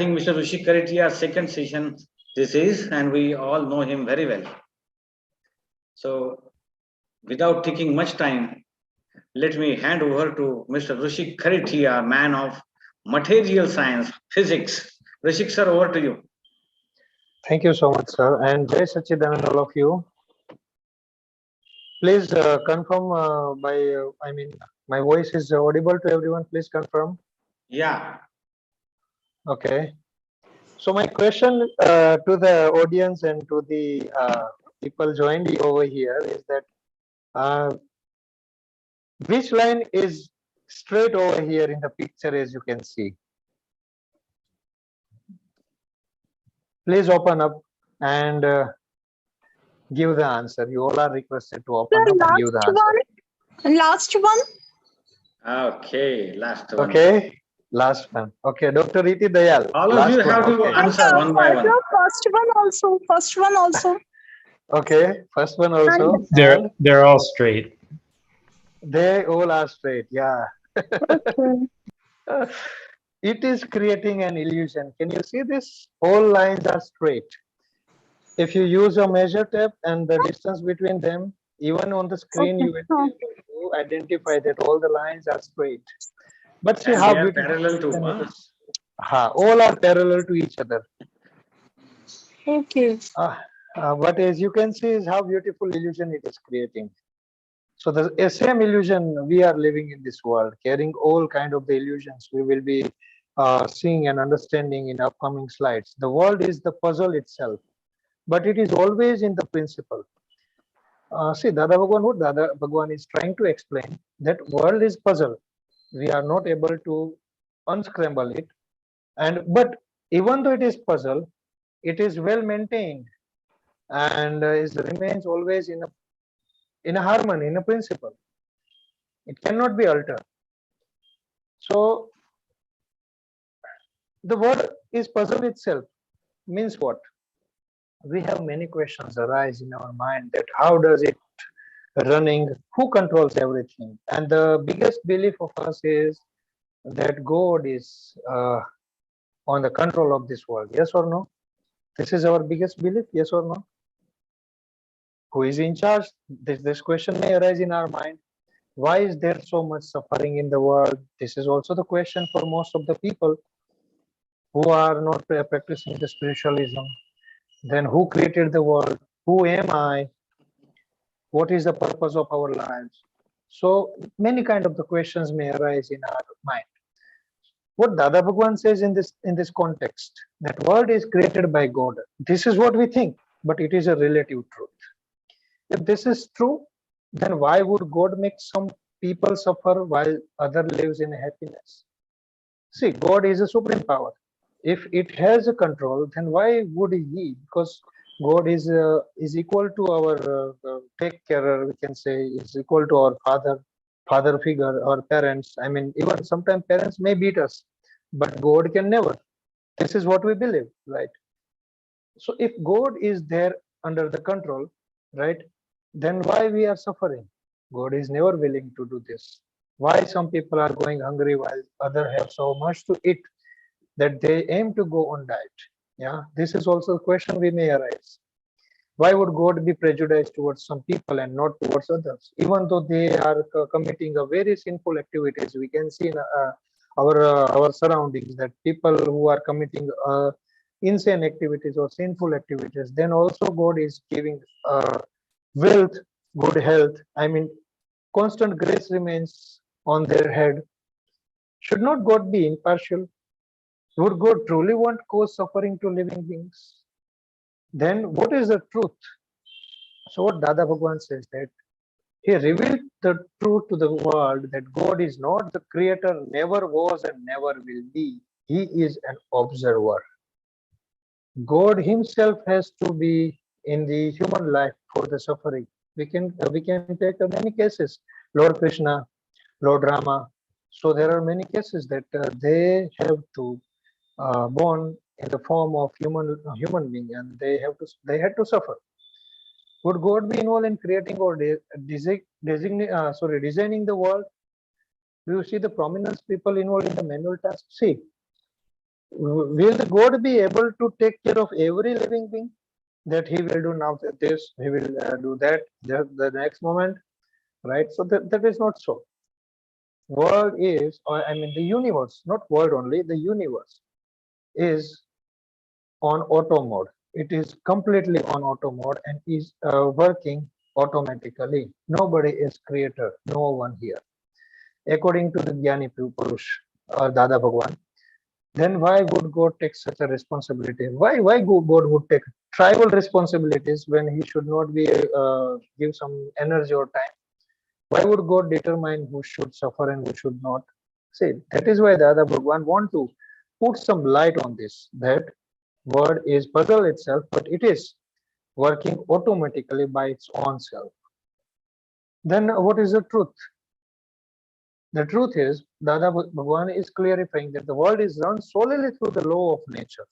think Mr. Rushik Karetiya, second session this is, and we all know him very well. So, without taking much time, let me hand over to Mr. Rushik Karetiya, man of material science, physics. Rushik sir, over to you. Thank you so much, sir. And Jai Sachidanand, all of you. Please confirm my voice is audible to everyone. Please confirm. Yeah. Okay. So my question to the audience and to the people joined over here is that which line is straight over here in the picture, as you can see? Please open up and give the answer. You all are requested to open up and give the answer. Last one. Okay, last one. Okay, last one. Okay, Dr. Riti Dayal. All of you have to answer one by one. First one also. Okay, first one also. They're all straight. They all are straight. Yeah. Okay. It is creating an illusion. Can you see this? All lines are straight. If you use a measure tape and the distance between them, even on the screen, you will be able to identify that all the lines are straight. But see And how they are beautiful parallel to it is. All are parallel to each other. Okay. But as you can see, is how beautiful illusion it is creating. So the same illusion we are living in this world, carrying all kind of the illusions we will be seeing and understanding in upcoming slides. The world is the puzzle itself, but it is always in the principle. See, Dada Bhagwan, what Dada Bhagwan is trying to explain, that world is puzzle. We are not able to unscramble it, but even though it is puzzle, it is well maintained and remains always in a harmony, in a principle. It cannot be altered. So the word is puzzle itself means what? We have many questions arise in our mind that how does it running, who controls everything? And the biggest belief of us is that God is on the control of this world. Yes or no? This is our biggest belief. Yes or no? Who is in charge? This question may arise in our mind. Why is there so much suffering in the world? This is also the question for most of the people who are not practicing the spiritualism. Then who created the world? Who am I? What is the purpose of our lives? So many kind of the questions may arise in our mind. What Dada Bhagwan says in this context, that world is created by God. This is what we think, but it is a relative truth. If this is true, then why would God make some people suffer while other lives in happiness? See, God is a supreme power. If it has a control, then why would He? Because God is equal to our take carer. We can say is equal to our father figure, our parents. I mean, even sometimes parents may beat us, but God can never. This is what we believe, right? So if God is there under the control, right, then why we are suffering? God is never willing to do this. Why some people are going hungry while others have so much to eat that they aim to go on diet? Yeah, this is also a question we may arise. Why would God be prejudiced towards some people and not towards others, even though they are committing a very sinful activities? We can see in our surroundings that people who are committing insane activities or sinful activities, then also God is giving wealth, good health. I mean, constant grace remains on their head. Should not God be impartial? Would God truly want cause suffering to living beings? Then what is the truth? So what Dada Bhagwan says that he revealed the truth to the world that God is not the creator, never was and never will be. He is an observer. God himself has to be in the human life for the suffering. We can take many cases. Lord Krishna, Lord Rama. So there are many cases that they have to born in the form of human being, and they had to suffer. Would God be involved in creating or designing the world? Do you see the prominence people involved in the manual task? See, Will the God be able to take care of every living being? That he will do now this, he will do that the next moment, right? So that is not so. World is, or I mean the universe, not world only, the universe is on auto mode. It is completely on auto mode and is working automatically. Nobody is creator, no one here. According to the Jnani Purush or Dada Bhagwan, then why would God take such a responsibility? Why God would take tribal responsibilities when he should not be give some energy or time? Why would God determine who should suffer and who should not? See, that is why Dada Bhagwan want to put some light on this. That word is puzzle itself, but it is working automatically by its own self. Then what is the truth? The truth is, Dada Bhagwan is clarifying that the world is run solely through the law of nature.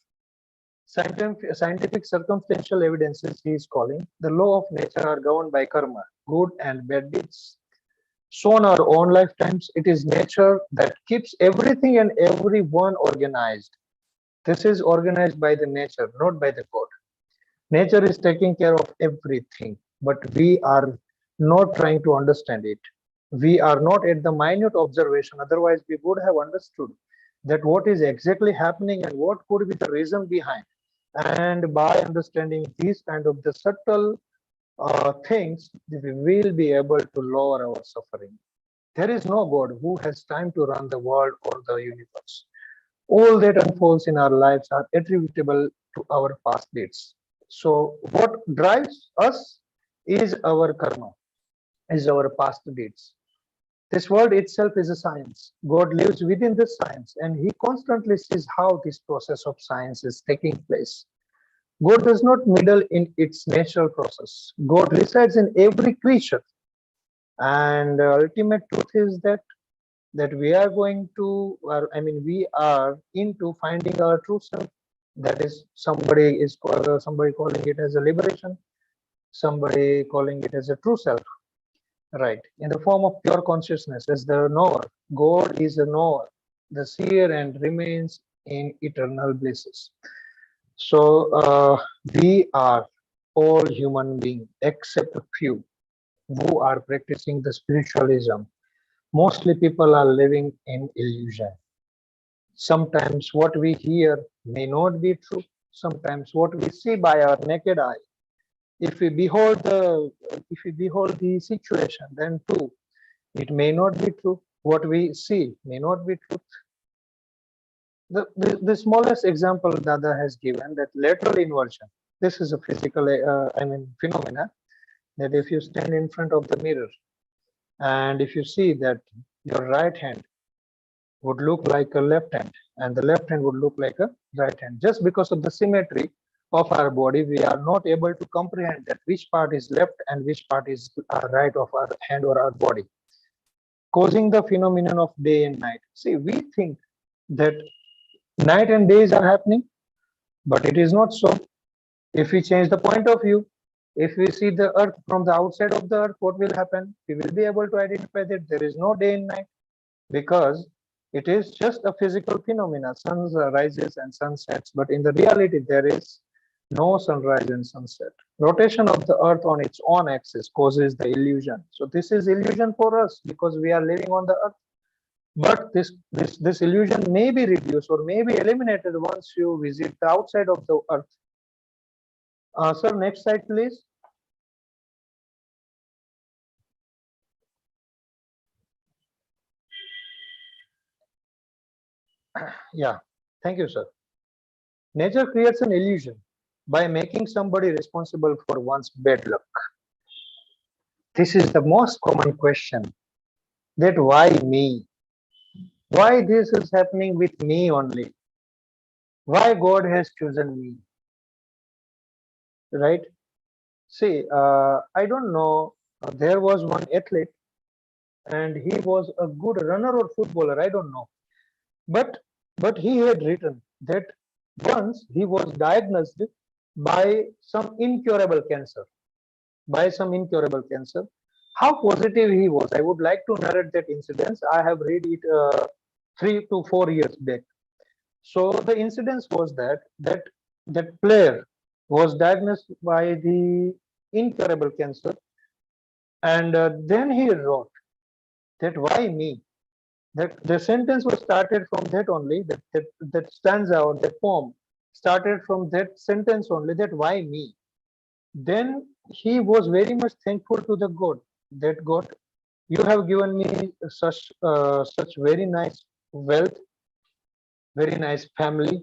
Scientific circumstantial evidences he is calling the law of nature are governed by karma, good and bad deeds. So in our own lifetimes, it is nature that keeps everything and everyone organized. This is organized by the nature, not by the God. Nature is taking care of everything, but we are not trying to understand it. We are not at the minute observation, otherwise, we would have understood that what is exactly happening and what could be the reason behind. And by understanding these kind of the subtle things, we will be able to lower our suffering. There is no God who has time to run the world or the universe. All that unfolds in our lives are attributable to our past deeds. So, what drives us is our karma, is our past deeds. This world itself is a science. God lives within this science and he constantly sees how this process of science is taking place. God does not meddle in its natural process. God resides in every creature. And the ultimate truth is that we are going to, or I mean, we are into finding our true self. That is, somebody calling it as a liberation, somebody calling it as a true self, right? In the form of pure consciousness, as the knower. God is a knower, the seer, and remains in eternal blisses. So we are all human beings, except a few who are practicing the spiritualism. Mostly people are living in illusion. Sometimes what we hear may not be true. Sometimes what we see by our naked eye, if we behold the situation, then too it may not be true. What we see may not be true. The smallest example Dada has given, that lateral inversion. This is a physical, phenomena, that if you stand in front of the mirror and if you see that your right hand would look like a left hand and the left hand would look like a right hand, just because of the symmetry of our body, we are not able to comprehend that which part is left and which part is right of our hand or our body, causing the phenomenon of day and night. See, we think that night and days are happening, but it is not so. If we change the point of view, if we see the earth from the outside of the earth, what will happen? We will be able to identify that there is no day and night, because it is just a physical phenomena. Sun rises and sun sets, but in the reality, there is no sunrise and sunset. Rotation of the earth on its own axis causes the illusion. So this is illusion for us because we are living on the earth. But this illusion may be reduced or may be eliminated once you visit the outside of the earth. Sir, next slide, please. Yeah, thank you, sir. Nature creates an illusion by making somebody responsible for one's bad luck. This is the most common question, that why me? Why this is happening with me only? Why God has chosen me? Right? See, I don't know. There was one athlete and he was a good runner or footballer. I don't know. But he had written that once he was diagnosed by some incurable cancer. By some incurable cancer. How positive he was. I would like to narrate that incident. I have read it 3 to 4 years back. So the incidence was that player was diagnosed by the incurable cancer, and then he wrote that why me? That the sentence was started from that only. That stanza or that poem started from that sentence only. That why me? Then he was very much thankful to the God. That God, you have given me such very nice wealth, very nice family.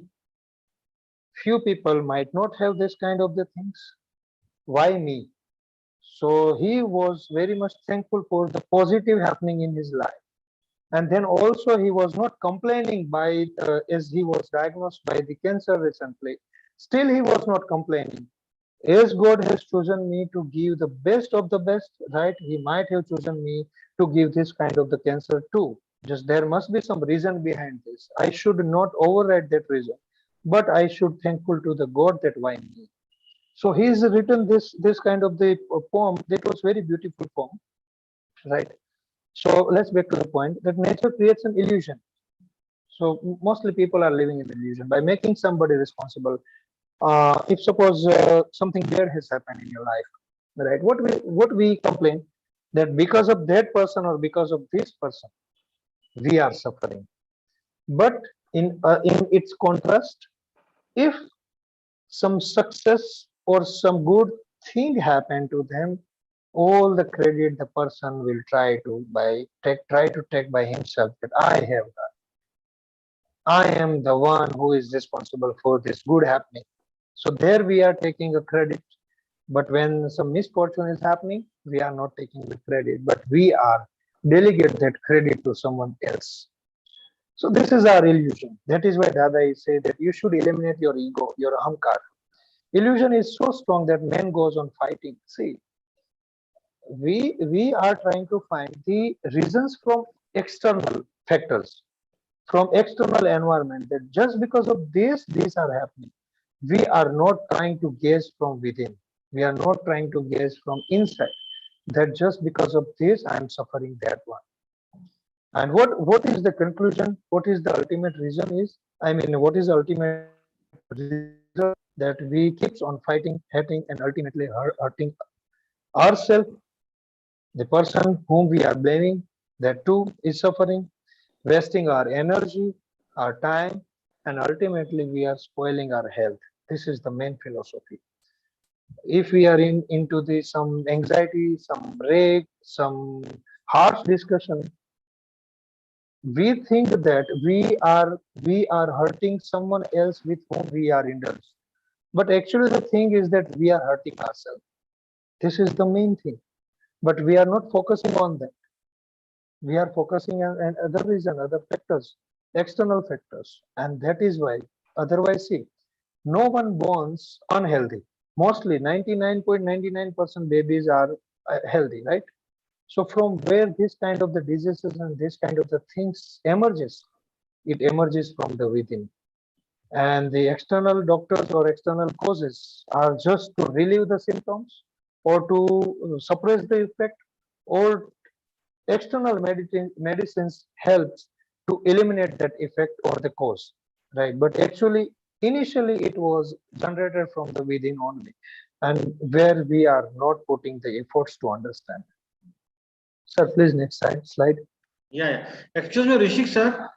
Few people might not have this kind of the things. Why me? So he was very much thankful for the positive happening in his life. And then also he was not complaining by as he was diagnosed by the cancer recently. Still he was not complaining. As God has chosen me to give the best of the best, right? He might have chosen me to give this kind of the cancer too. Just there must be some reason behind this. I should not override that reason, but I should thankful to the God that why me. So he's written this kind of the poem. That was very beautiful poem, right? So let's back to the point that nature creates an illusion. So mostly people are living in illusion by making somebody responsible. If suppose something bad has happened in your life, right? What we complain that because of that person or because of this person we are suffering. But in its contrast, if some success or some good thing happen to them, all the credit the person will try to take by himself that I am the one who is responsible for this good happening. So there we are taking a credit. But when some misfortune is happening, we are not taking the credit, but we are delegate that credit to someone else. So this is our illusion. That is why Dada say that you should eliminate your ego, your ahamkar. Illusion is so strong that man goes on fighting. See, we are trying to find the reasons from external factors, from external environment, that just because of this these are happening. We are not trying to guess from within, we are not trying to guess from inside, that just because of this I am suffering that one. And what is the conclusion, what is the ultimate reason is, I mean, what is the ultimate result, that we keeps on fighting, hating, and ultimately hurting ourselves. The person whom we are blaming, that too is suffering, wasting our energy, our time, and ultimately we are spoiling our health. This is the main philosophy. If we are into the some anxiety, some rage, some harsh discussion, we think that we are hurting someone else with whom we are indulged. But actually the thing is that we are hurting ourselves. This is the main thing. But we are not focusing on that. We are focusing on other reason, other factors, external factors. And that is why, otherwise, see, no one borns unhealthy. Mostly 99.99% babies are healthy, right? So from where this kind of the diseases and this kind of the things emerges, it emerges from the within. And the external doctors or external causes are just to relieve the symptoms or to suppress the effect, or external medicines helps to eliminate that effect or the cause, right? But actually initially it was generated from the within only, and where we are not putting the efforts to understand. Sir, please next slide. Yeah, yeah. Excuse me, Rishik sir.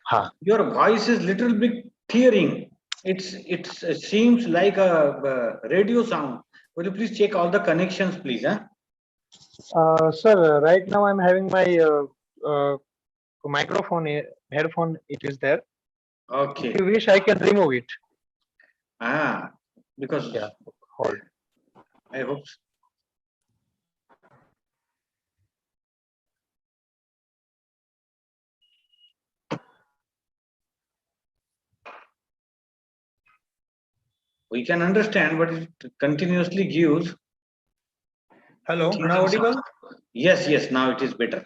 Ha. Your voice is little bit tearing. It seems like a radio sound. Will you please check all the connections, please? Huh? Sir, right now I'm having my microphone headphone, it is there. Okay. If you wish I can remove it. Because Yeah, hold. I hope. We can understand, but it continuously gives. Hello, now audible? Yes, yes, now it is better.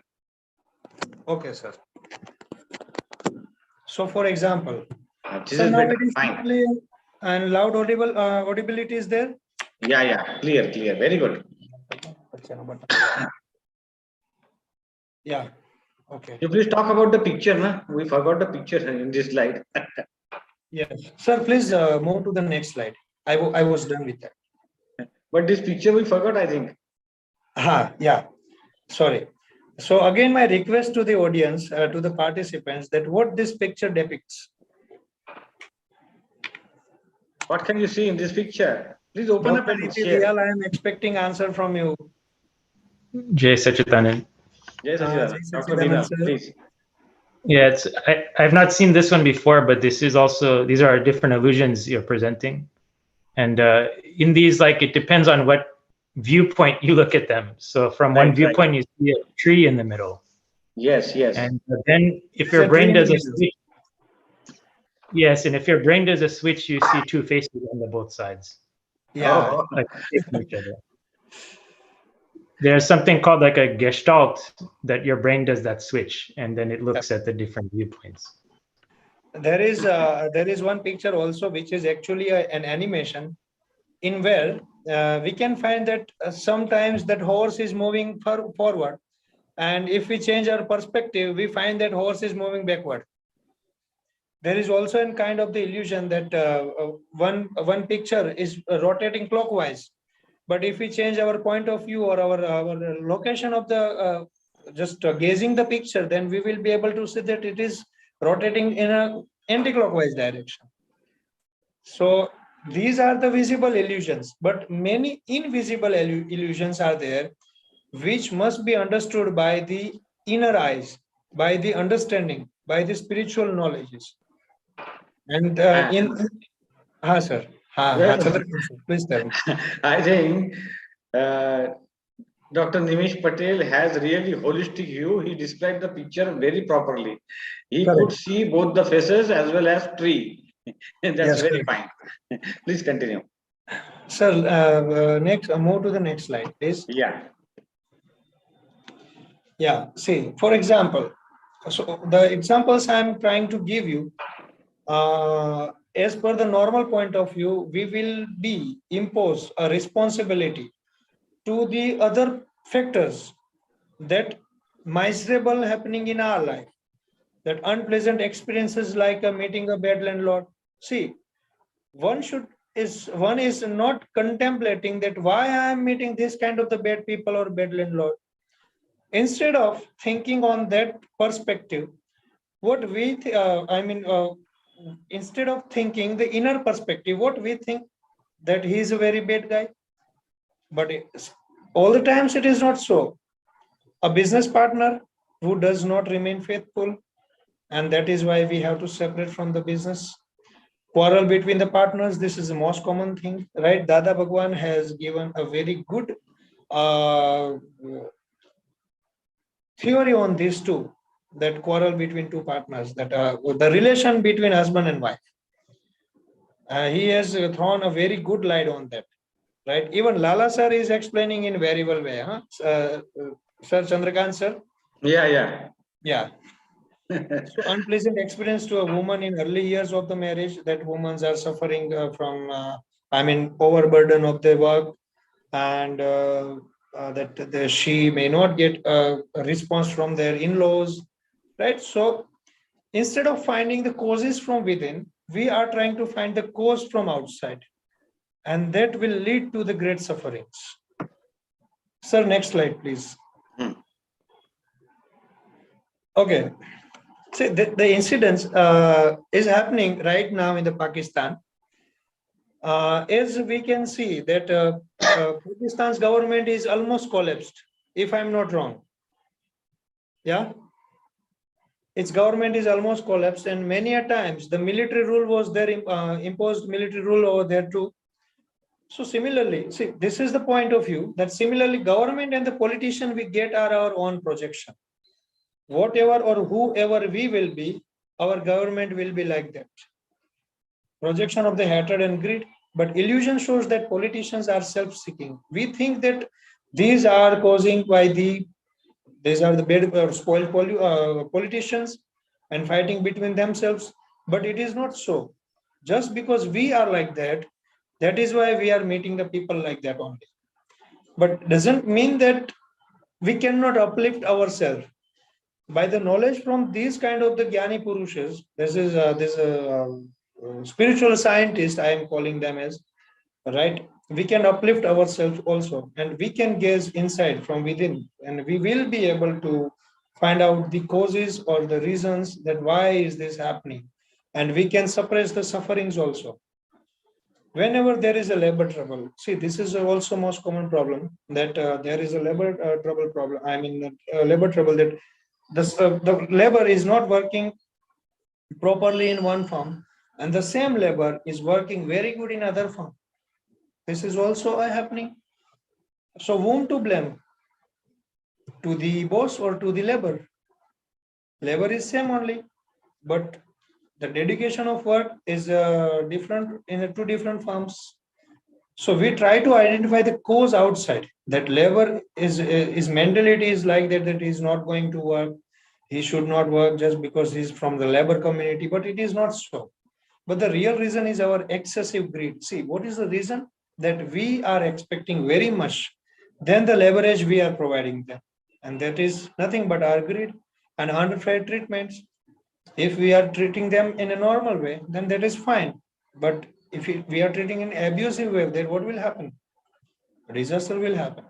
Okay, sir. So, for example, This so is now better. it is Fine. clear and loud audibility is there? Yeah, yeah, clear, clear. Very good. Yeah. Okay. You please talk about the picture, na? We forgot the picture in this slide. Yes. Sir, please move to the next slide. I was done with that. But this picture we forgot, I think. Yeah. Sorry. So again, my request to the audience, to the participants, that what this picture depicts. What can you see in this picture? Please open up Dr. and E.P. share. Dayal, I am expecting answer from you. Jay Sachitanand. Yes, Jai Dr. Sachidanand, Dinal, sir. please. Yeah, I've not seen this one before, but these are different illusions you're presenting. And in these, like, it depends on what viewpoint you look at them. So from one Right. viewpoint, you see a tree in the middle. Yes. And then if It's your a brain tree in the does a middle. switch, yes, and if your brain does a switch, you see two faces on the both sides, Yeah. Oh, like facing each other. There's something called like a gestalt that your brain does that switch, and then it looks at the different viewpoints. There is one picture also which is actually an animation in where we can find that sometimes that horse is moving forward, and if we change our perspective, we find that horse is moving backward. There is also a kind of the illusion that one picture is rotating clockwise, but if we change our point of view or our location of the just gazing the picture, then we will be able to see that it is rotating in a anti-clockwise direction. So these are the visible illusions, but many invisible illusions are there, which must be understood by the inner eyes, by the understanding, by the spiritual knowledges. And sir, well, Chandrakant sir, please tell me. I think uh, Dr. Nimish Patel has really holistic view. He described the picture very properly. He could Correct. see both the faces as well as tree. That's Yes, very correct. fine. Please continue. Sir, next, move to the next slide, please. Yeah. Yeah, see, for example, so the examples I'm trying to give you, as per the normal point of view, we will be impose a responsibility to the other factors that miserable happening in our life, that unpleasant experiences like meeting a bad landlord. See, one is not contemplating that why I am meeting this kind of the bad people or bad landlord. Instead of thinking on that perspective, what we instead of thinking the inner perspective, what we think that he is a very bad guy, but all the times it is not so. A business partner who does not remain faithful, and that is why we have to separate from the business. Quarrel between the partners, this is the most common thing, right? Dada Bhagwan has given a very good uh, theory on this too, that quarrel between two partners, that the relation between husband and wife. He has thrown a very good light on that, right? Even Lala sir is explaining in very well way, huh? Sir Chandrakant sir. Yeah. Yeah. So unpleasant experience to a woman in early years of the marriage, that women are suffering from, overburden of their work, and that she may not get a response from their in-laws, right? So instead of finding the causes from within, we are trying to find the cause from outside, and that will lead to the great sufferings. Sir, next slide, please. Hmm. Okay. So the incidents is happening right now in the Pakistan. As we can see that Pakistan's government is almost collapsed, if I'm not wrong. Yeah. Its government is almost collapsed, and many a times the military rule was there, imposed military rule over there too. So similarly, see, this is the point of view that similarly government and the politician we get are our own projection. Whatever or whoever we will be, our government will be like that. Projection of the hatred and greed, but illusion shows that politicians are self-seeking. We think that these are causing by these are the bad or spoiled politicians and fighting between themselves, but it is not so. Just because we are like that, that is why we are meeting the people like that only. But doesn't mean that we cannot uplift ourselves by the knowledge from these kind of the Jnani Purushas. This is spiritual scientists, I am calling them as, right? We can uplift ourselves also, and we can gaze inside from within, and we will be able to find out the causes or the reasons that why is this happening, and we can suppress the sufferings also. Whenever there is a labor trouble, see, this is also most common problem, that there is a labor trouble problem. I mean, labor trouble, that the labor is not working properly in one firm, and the same labor is working very good in other firm. This is also happening. So whom to blame? To the boss or to the labor? Labor is same only, but the dedication of work is different in two different firms. So we try to identify the cause outside. That labor is mentality is like that, that is not going to work. He should not work just because he's from the labor community, but it is not so. But the real reason is our excessive greed. See, what is the reason? That we are expecting very much than the leverage we are providing them. And that is nothing but our greed and unfair treatments. If we are treating them in a normal way, then that is fine. But if we are treating in an abusive way, then what will happen? Disaster will happen.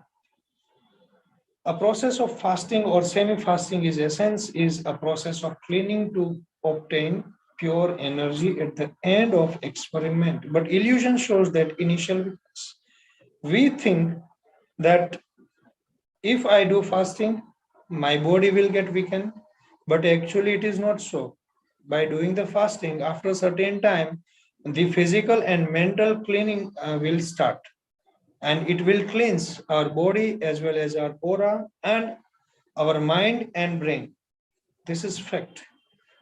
A process of fasting or semi-fasting is essence is a process of cleaning to obtain pure energy at the end of experiment. But illusion shows that initial we think that if I do fasting, my body will get weakened, but actually it is not so. By doing the fasting, after a certain time, the physical and mental cleaning will start, and it will cleanse our body as well as our aura and our mind and brain. This is fact.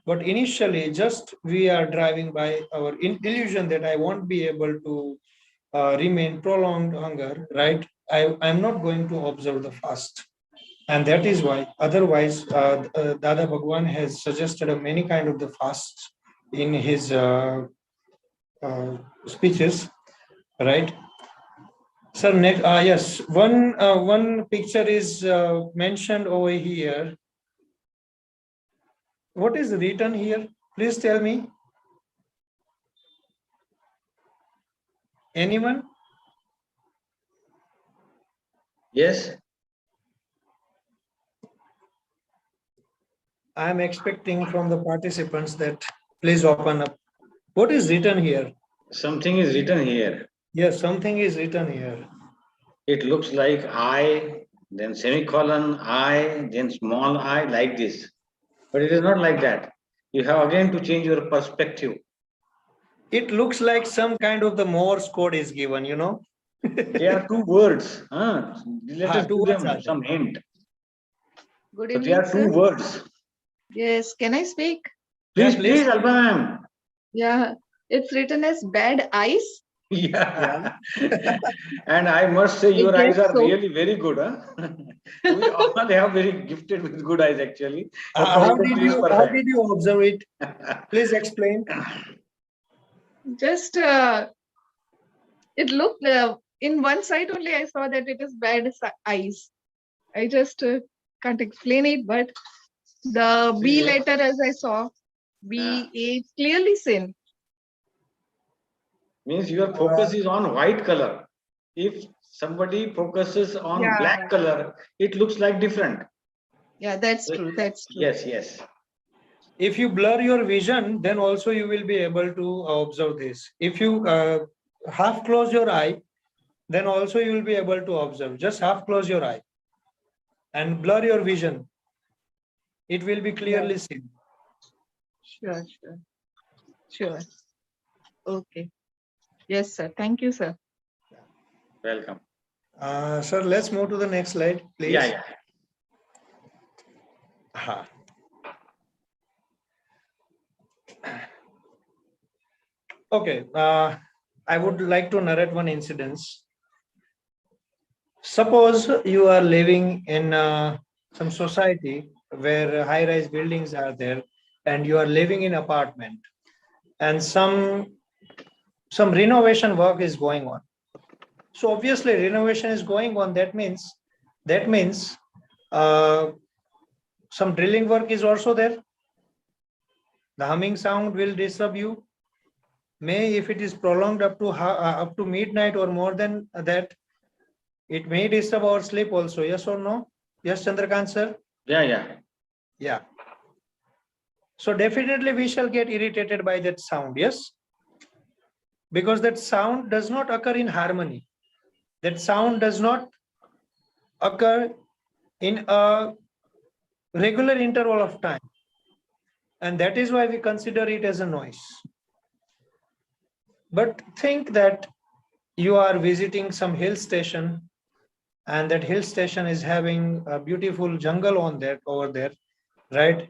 But initially, just we are driving by our illusion that I won't be able to remain prolonged hunger, right? I'm not going to observe the fast. And that is why, otherwise, Dada Bhagwan has suggested many kind of the fasts in his speeches, right? Sir, next, yes, one picture is mentioned over here. What is written here? Please tell me. Anyone? Yes. I am expecting from the participants that please open up. What is written here? Something is written here. Yes, something is written here. It looks like I, then semicolon, I, then small I, like this. But it is not like that. You have again to change your perspective. It looks like some kind of the Morse code is given, you know. They are two words. Let us Two give words are them some hint. Good So they evening, are two sir. words. Yes, can I speak? Yeah, Please, please. please, Alba ma'am. Yeah, it's written as bad eyes. Yeah. And I must say, I your eyes guess are so. really very good. Huh? We all have very gifted with good eyes, actually. But How probably is how perfect. did you observe it? Please explain. Just it looked in one side only. I saw that it is bad eyes. I just can't explain it, but the B See, letter, as I saw, B A clearly seen. means your focus is on white color. If somebody focuses on Yeah, black color, it looks like different. yeah, that's true. That's true. Yes, yes. If you blur your vision, then also you will be able to observe this. If you half close your eye, then also you will be able to observe. Just half close your eye and blur your vision. It will be clearly seen. Sure, sure, sure. Okay. Yes, sir. Thank you, sir. Welcome. Sir, let's move to the next slide, please. Yeah, yeah. Aha. Okay. I would like to narrate one incident. Suppose you are living in some society where high-rise buildings are there, and you are living in apartment, and some renovation work is going on. So obviously, renovation is going on. That means some drilling work is also there. The humming sound will disturb you. if it is prolonged up to midnight or more than that, it may disturb our sleep also. Yes or no? Yes, Chandrakant sir? Yeah. Yeah. So definitely we shall get irritated by that sound. Yes. Because that sound does not occur in harmony. That sound does not occur in a regular interval of time. And that is why we consider it as a noise. But think that you are visiting some hill station, and that hill station is having a beautiful jungle over there, right?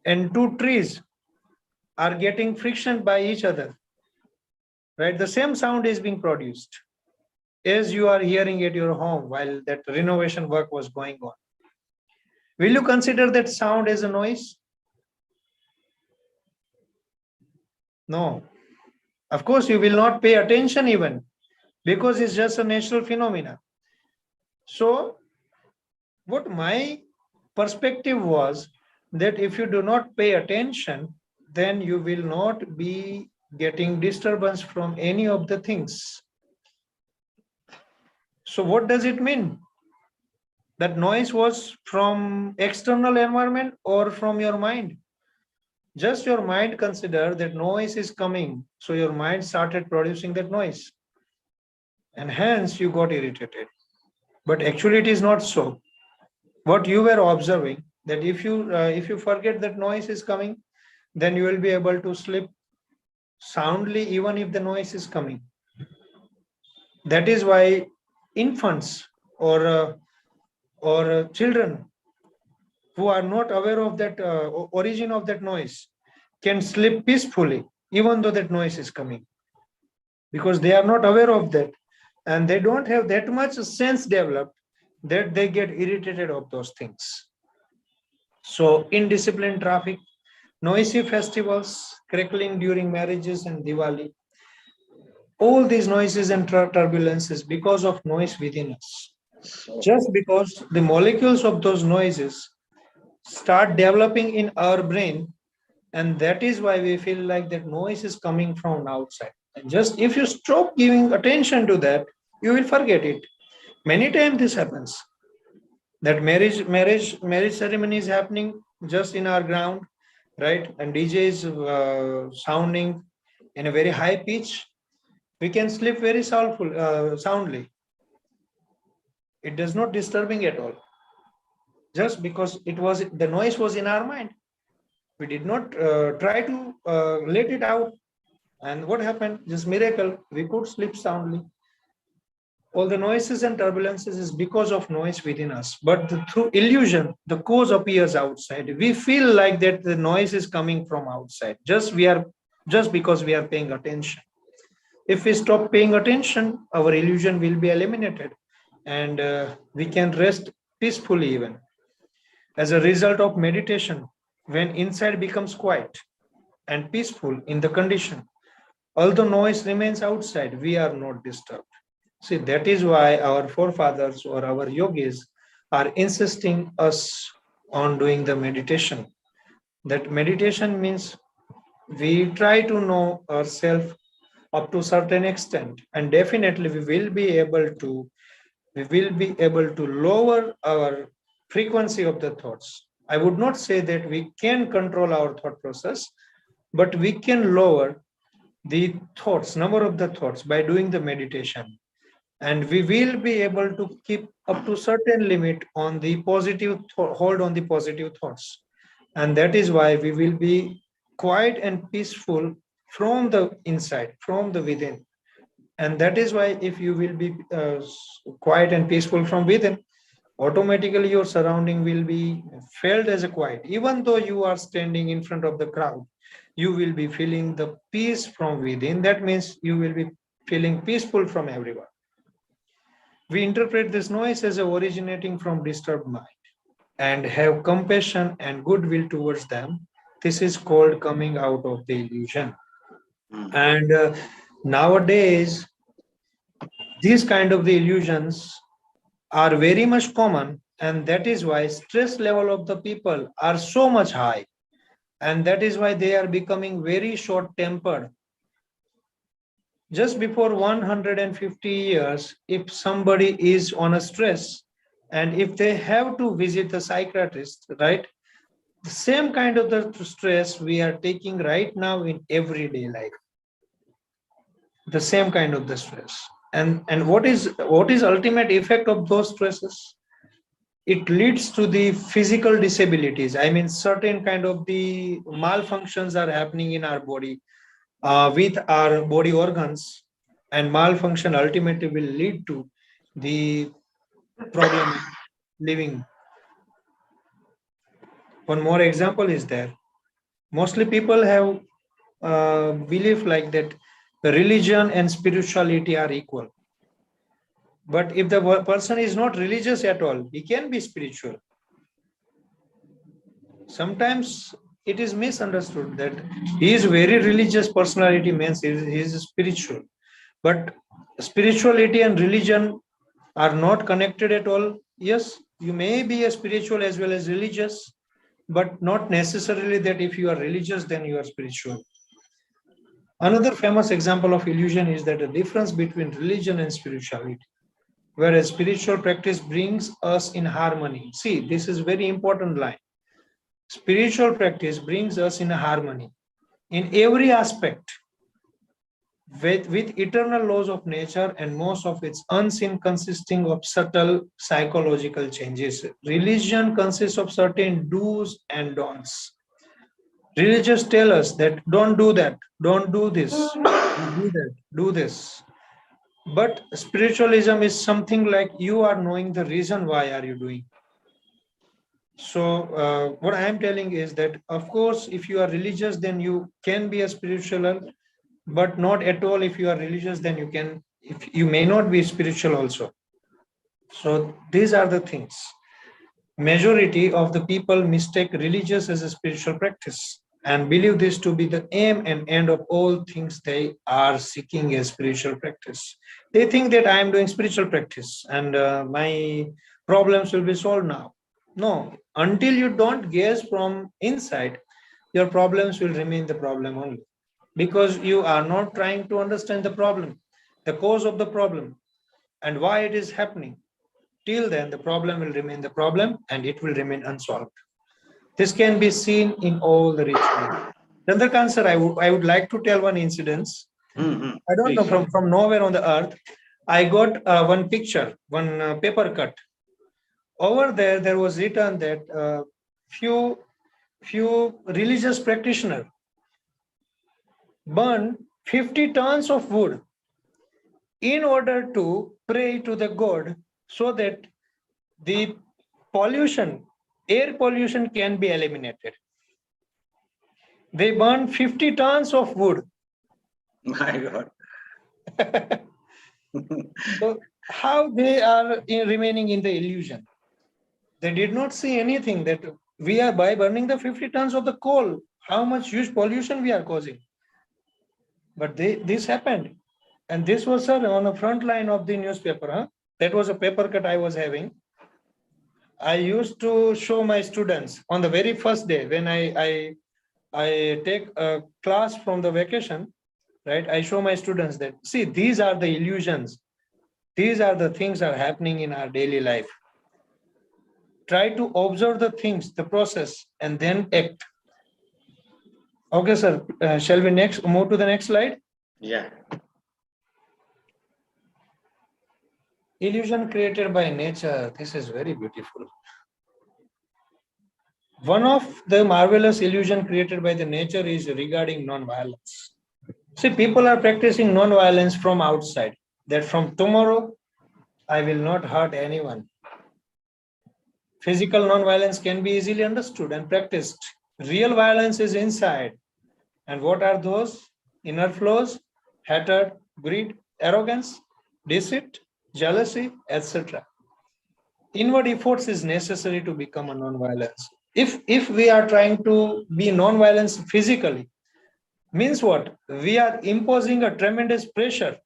And two trees are getting friction by each other, right? The same sound is being produced as you are hearing at your home while that renovation work was going on. Will you consider that sound as a noise? No. Of course, you will not pay attention even, because it's just a natural phenomena. So what my perspective was, that if you do not pay attention, then you will not be getting disturbance from any of the things. So what does it mean? That noise was from external environment or from your mind? Just your mind consider that noise is coming. So your mind started producing that noise. And hence you got irritated. But actually it is not so. What you were observing, that if you forget that noise is coming, then you will be able to sleep soundly even if the noise is coming. That is why infants or children who are not aware of that origin of that noise can sleep peacefully even though that noise is coming, because they are not aware of that, and they don't have that much sense developed that they get irritated of those things. So indisciplined traffic, noisy festivals, crackling during marriages and Diwali, all these noises and turbulences because of noise within us. Just because the molecules of those noises start developing in our brain, and that is why we feel like that noise is coming from outside. And just if you stop giving attention to that, you will forget it. Many times this happens, that marriage ceremony is happening just in our ground, right? And DJ is sounding in a very high pitch. We can sleep very soundly. It does not disturbing at all, just because the noise was in our mind. We did not try to let it out. And what happened? Just miracle, we could sleep soundly. All the noises and turbulences is because of noise within us. But through illusion, the cause appears outside. We feel like that the noise is coming from outside. Just because we are paying attention. If we stop paying attention, our illusion will be eliminated, and we can rest peacefully even. As a result of meditation, when inside becomes quiet and peaceful in the condition, although noise remains outside, we are not disturbed. See, that is why our forefathers or our yogis are insisting us on doing the meditation. That meditation means we try to know ourselves up to certain extent, and definitely we will be able to lower our frequency of the thoughts. I would not say that we can control our thought process, but we can lower the thoughts, number of the thoughts, by doing the meditation. And we will be able to keep up to certain limit on the hold on the positive thoughts. And that is why we will be quiet and peaceful from the inside, from the within. And that is why if you will be quiet and peaceful from within, automatically your surrounding will be felt as a quiet. Even though you are standing in front of the crowd, you will be feeling the peace from within. That means you will be feeling peaceful from everyone. We interpret this noise as originating from disturbed mind and have compassion and goodwill towards them. This is called coming out of the illusion. And nowadays, these kind of the illusions are very much common, and that is why stress level of the people are so much high, and that is why they are becoming very short tempered. just before 150 years, if somebody is on a stress and if they have to visit the psychiatrist, right? The same kind of the stress we are taking right now in everyday life. The same kind of the stress. And what is ultimate effect of those stresses? It leads to the physical disabilities. I mean, certain kind of the malfunctions are happening in our body with our body organs, and malfunction ultimately will lead to the problem of living. One more example is there. Mostly people have belief like that religion and spirituality are equal. But if the person is not religious at all, he can be spiritual. Sometimes it is misunderstood that he is very religious personality means he is spiritual. But spirituality and religion are not connected at all. Yes, you may be a spiritual as well as religious, but not necessarily that if you are religious, then you are spiritual. Another famous example of illusion is that the difference between religion and spirituality, whereas spiritual practice brings us in harmony. See, this is very important line. Spiritual practice brings us in harmony in every aspect with eternal laws of nature and most of its unseen consisting of subtle psychological changes. Religion consists of certain do's and don'ts. Religious tell us that don't do that, don't do this, do that, do this. But spiritualism is something like you are knowing the reason why are you doing. So what I am telling is that, of course, if you are religious, then you can be a spiritual, but not at all if you are religious, then you may not be spiritual also. So these are the things. Majority of the people mistake religious as a spiritual practice and believe this to be the aim and end of all things they are seeking a spiritual practice. They think that I am doing spiritual practice and my problems will be solved now. No, until you don't gaze from inside, your problems will remain the problem only, because you are not trying to understand the problem, the cause of the problem, and why it is happening. Till then, the problem will remain the problem and it will remain unsolved. This can be seen in all the rituals. Chandrakant sir, I would like to tell one incident. I don't know, from nowhere on the earth, I got one picture, one paper cut. Over there was written that few religious practitioners burn 50 tons of wood in order to pray to the god so that the pollution, air pollution can be eliminated. They burn 50 tons of wood. My God. So how they are remaining in the illusion? They did not see anything that we are, by burning the 50 tons of the coal, how much huge pollution we are causing. But this happened. And this was, sir, on the front line of the newspaper. Huh? That was a paper cut I was having. I used to show my students on the very first day when I take a class from the vacation, right? I show my students that, see, these are the illusions. These are the things that are happening in our daily life. Try to observe the things, the process, and then act. Okay, sir. Shall we move to the next slide? Yeah. Illusion created by nature. This is very beautiful. One of the marvelous illusion created by the nature is regarding non-violence. See, people are practicing non-violence from outside, that from tomorrow, I will not hurt anyone. Physical non-violence can be easily understood and practiced. Real violence is inside. And what are those inner flows? Hatred, greed, arrogance, deceit, jealousy, etc. Inward efforts is necessary to become a non-violence. If we are trying to be non-violence physically, means what? We are imposing a tremendous pressure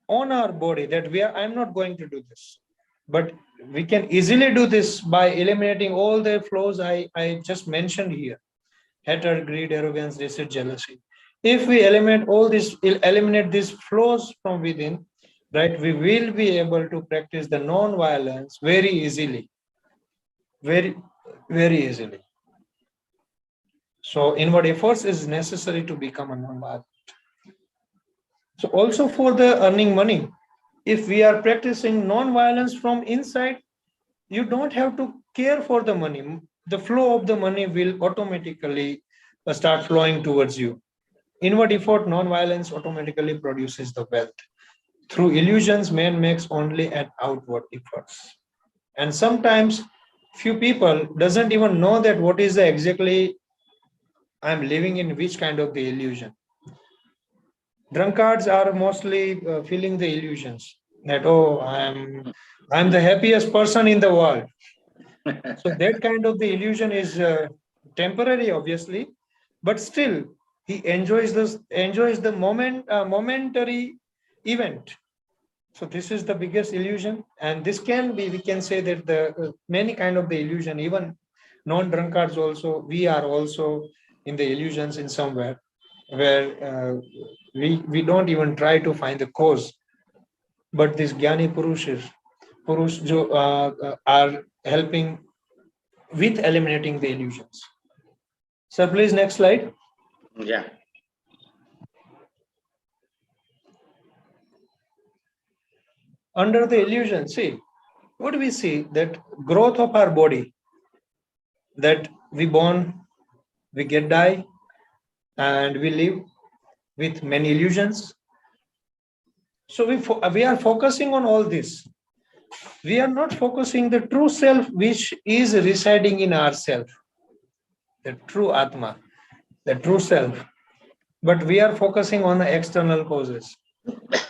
on our body that I'm not going to do this. But we can easily do this by eliminating all the flows I just mentioned here. Hatred, greed, arrogance, deceit, jealousy. If we eliminate these flows from within, right, we will be able to practice the non-violence very easily, very, very easily. So inward efforts is necessary to become a non-violent. So also for the earning money, if we are practicing non-violence from inside, you don't have to care for the money. The flow of the money will automatically start flowing towards you. Inward effort, non-violence automatically produces the wealth. Through illusions, man makes only at outward efforts. And sometimes few people doesn't even know that what is the exactly I'm living in which kind of the illusion. Drunkards are mostly feeling the illusions that, oh, I'm the happiest person in the world. So that kind of the illusion is temporary, obviously, but still he enjoys the momentary event. So this is the biggest illusion, and this can be, we can say that the many kind of the illusion, even non-drunkards also, we are also in the illusions in somewhere where we don't even try to find the cause, but these Gyani Purush are helping with eliminating the illusions. Sir, please next slide. Yeah. Under the illusion, see, what do we see? That growth of our body, that we born, we get die, and we live with many illusions. So we are focusing on all this. We are not focusing the true self which is residing in ourself, the true Atma, the true self. But we are focusing on the external causes.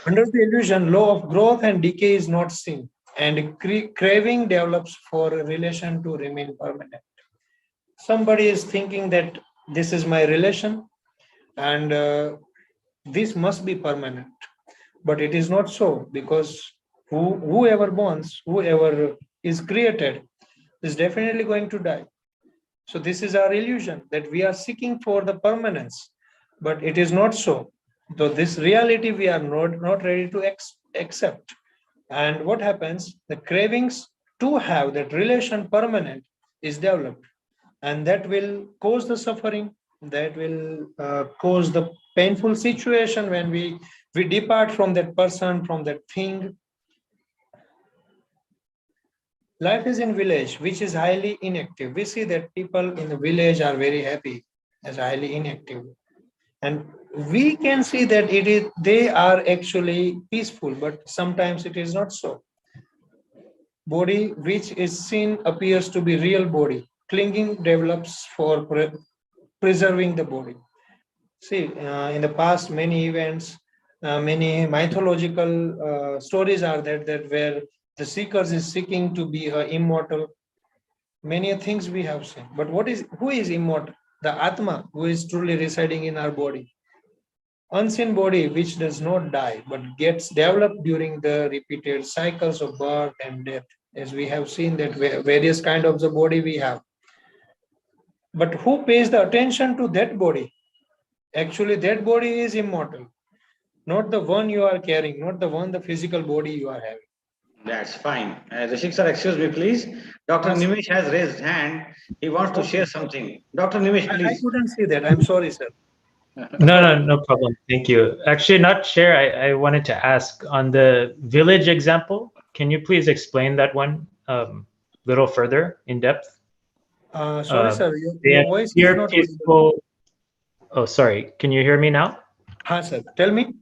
Under the illusion, law of growth and decay is not seen, and craving develops for a relation to remain permanent. Somebody is thinking that this is my relation and this must be permanent, but it is not so, because whoever bonds, whoever is created is definitely going to die. So this is our illusion, that we are seeking for the permanence, but it is not so. So this reality we are not ready to accept. And what happens? The cravings to have that relation permanent is developed, and that will cause the suffering, that will cause the painful situation when we depart from that person, from that thing. Life is in village, which is highly inactive. We see that people in the village are very happy, as highly inactive. And we can see that they are actually peaceful, but sometimes it is not so. Body which is seen appears to be real body. Clinging develops for preserving the body. See, in the past, many events, many mythological stories are there, that where the seekers is seeking to be immortal. Many things we have seen. But who is immortal? The Atma, who is truly residing in our body. Unseen body which does not die, but gets developed during the repeated cycles of birth and death. As we have seen that various kind of the body we have. But who pays the attention to that body? Actually, that body is immortal. Not the one you are carrying, not the physical body you are having. That's fine. Rushik sir, excuse me, please. Dr. Yes. Nimish has raised hand. He wants to share something. Dr. Nimish, I please. couldn't see that. I'm sorry, sir. No problem. Thank you. Actually, not share. I wanted to ask on the village example. Can you please explain that one little further in depth? Sorry, sir. They Your voice is appear not audible. peaceful. Oh, sorry. Can you hear me now? Ha, sir. Tell me.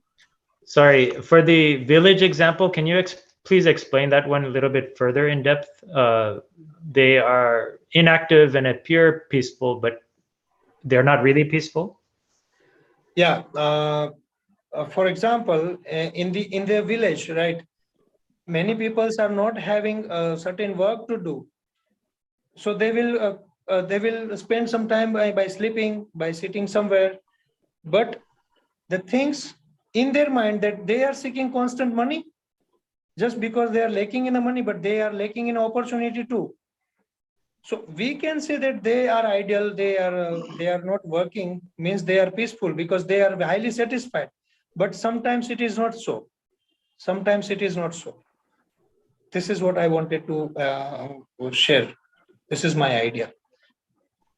Sorry. For the village example, can you please explain that one a little bit further in depth? They are inactive and appear peaceful, but they're not really peaceful. Yeah. For example, in the village, right? Many people are not having a certain work to do, so they will spend some time by sleeping, by sitting somewhere. But the things in their mind that they are seeking constant money, just because they are lacking in the money, but they are lacking in opportunity too. So we can say that they are ideal, they are not working, means they are peaceful because they are highly satisfied. But sometimes it is not so. Sometimes it is not so. This is what I wanted to share. This is my idea.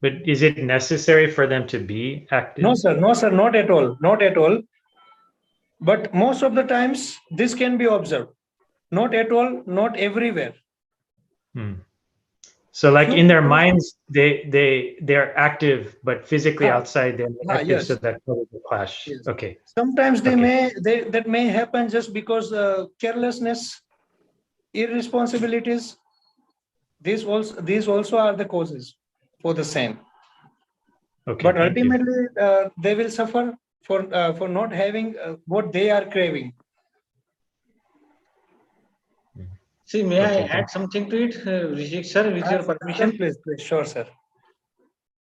But is it necessary for them to be active? No, sir, not at all. Not at all. But most of the times this can be observed. Not at all, not everywhere. So like in their minds, they're active, but physically outside they're not active, yes. so that causes a clash. Yes. Okay. Sometimes that may happen just because carelessness, irresponsibilities. These also are the causes for the same. Okay. But ultimately, they will suffer for not having what they are craving. See, may I add something to it, Rushik sir, with your permission? Please, sure, sir.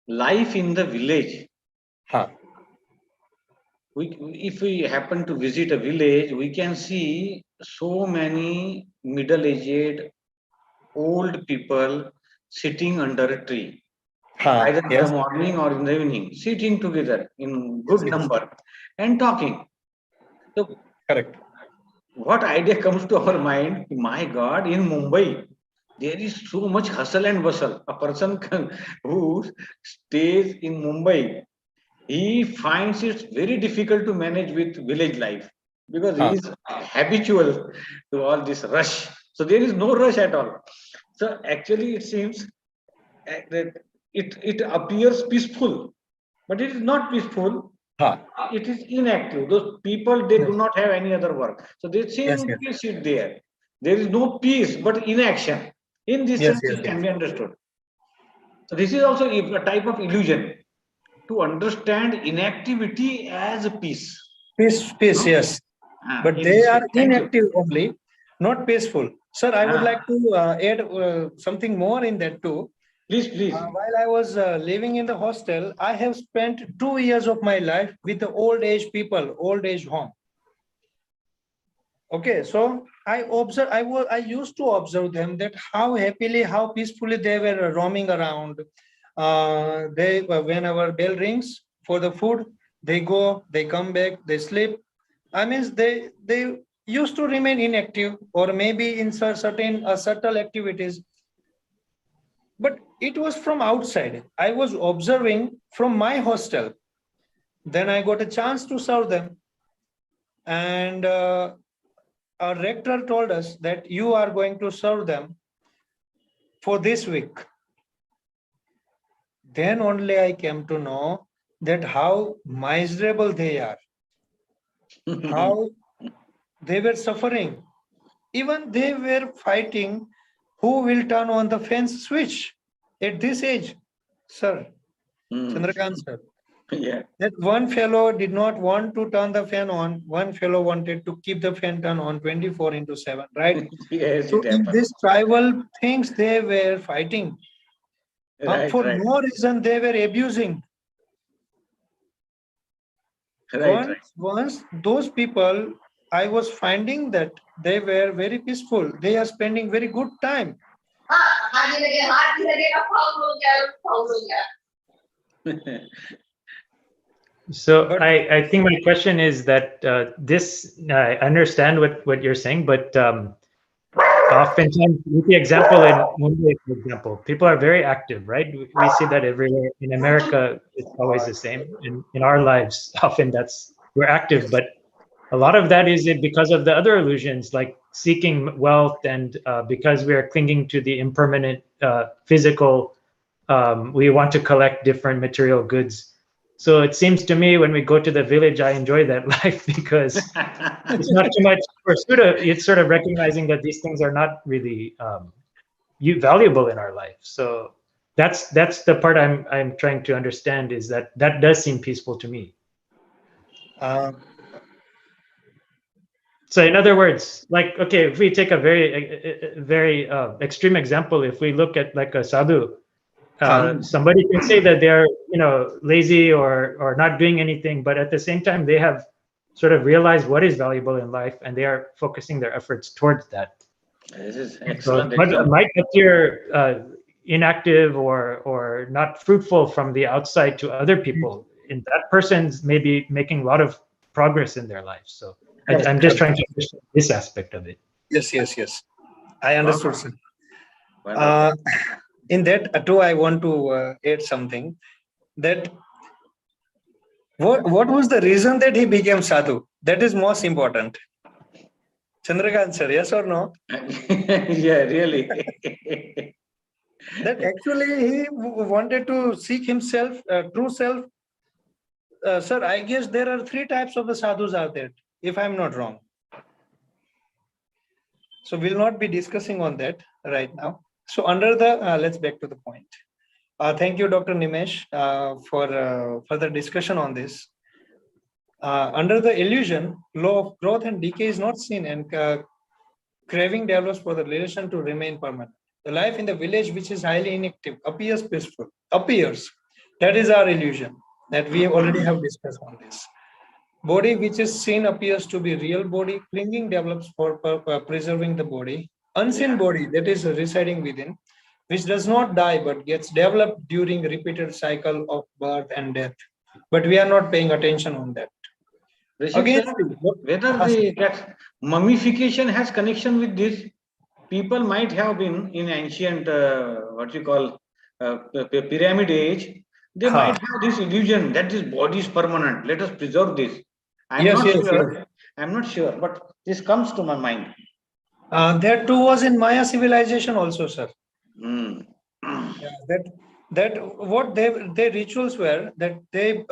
Life in the village. Huh. If we happen to visit a village, we can see so many middle-aged, old people sitting under a tree, either in the morning or in the evening, sitting together in good number and talking. So, correct. What idea comes to our mind? My God, in Mumbai, there is so much hustle and bustle. A person who stays in Mumbai, he finds it very difficult to manage with village life because he is habitual to all this rush. So there is no rush at all. So actually, it seems that it appears peaceful, but it is not peaceful. It is inactive. Those people, they do not have any other work. So they simply sit there. There is no peace, but inaction. In this sense, it can be understood. So this is also a type of illusion, to understand inactivity as a peace. Peace, yes. But they are inactive only, not peaceful. Sir, I would like to add something more in that too. Please. While I was living in the hostel, I have spent 2 years of my life with the old age people, old age home. Okay, so I used to observe them, that how happily, how peacefully they were roaming around. Whenever bell rings for the food, they go, they come back, they sleep. I mean, they used to remain inactive, or maybe in certain subtle activities. But it was from outside. I was observing from my hostel. Then I got a chance to serve them. And our rector told us that you are going to serve them for this week. Then only I came to know that how miserable they are, how they were suffering. Even they were fighting who will turn on the fan switch at this age, sir. Chandrakant sir. Yeah. That one fellow did not want to turn the fan on. One fellow wanted to keep the fan turned on 24/7, right? Yes, so in this tribal things, they were fighting. For no reason, they were abusing. Once those people, I was finding that they were very peaceful. They are spending very good time. So I think my question is that I understand what you're saying, but oftentimes, with the example in Mumbai, for example, people are very active, right? We see that everywhere. In America, it's always the same. In our lives, often we're active, but a lot of that is because of the other illusions, like seeking wealth, and because we are clinging to the impermanent physical, we want to collect different material goods. So it seems to me when we go to the village, I enjoy that life because it's not too much pursuit. It's sort of recognizing that these things are not really valuable in our life. So that's the part I'm trying to understand, is that does seem peaceful to me. So in other words, like, okay, if we take a very extreme example, if we look at like a sadhu, somebody can say that they're lazy or not doing anything, but at the same time they have sort of realized what is valuable in life, and they are focusing their efforts towards that. This is excellent. So might appear inactive or not fruitful from the outside to other people, and that person's maybe making a lot of progress in their life. So I'm just trying to understand this aspect of it. Yes, yes, yes. I understood, sir. Wonderful. In that too, I want to add something. That what was the reason that he became sadhu? That is most important. Chandrakant sir, yes or no? Yeah, really. That actually he wanted to seek himself, true self. Sir, I guess there are 3 types of the sadhus out there, if I'm not wrong. So we'll not be discussing on that right now. So under the, let's back to the point. Thank you, Dr. Nimesh, for further discussion on this. Under the illusion, law of growth and decay is not seen, and craving develops for the relation to remain permanent. The life in the village, which is highly inactive, appears peaceful. Appears. That is our illusion that we already have discussed on this. Body which is seen appears to be real body. Clinging develops for preserving the body. Unseen body that is residing within, which does not die but gets developed during repeated cycle of birth and death. But we are not paying attention on that. Rushik Again, sir, whether that mummification has connection with this, people might have been in ancient, what you call, pyramid age, they might have this illusion that this body is permanent. Let us preserve this. I'm yes, not yes, sure. yes. I'm not sure, but this comes to my mind. That too was in Maya civilization also, sir. Hmm. Yeah, that what their rituals were that they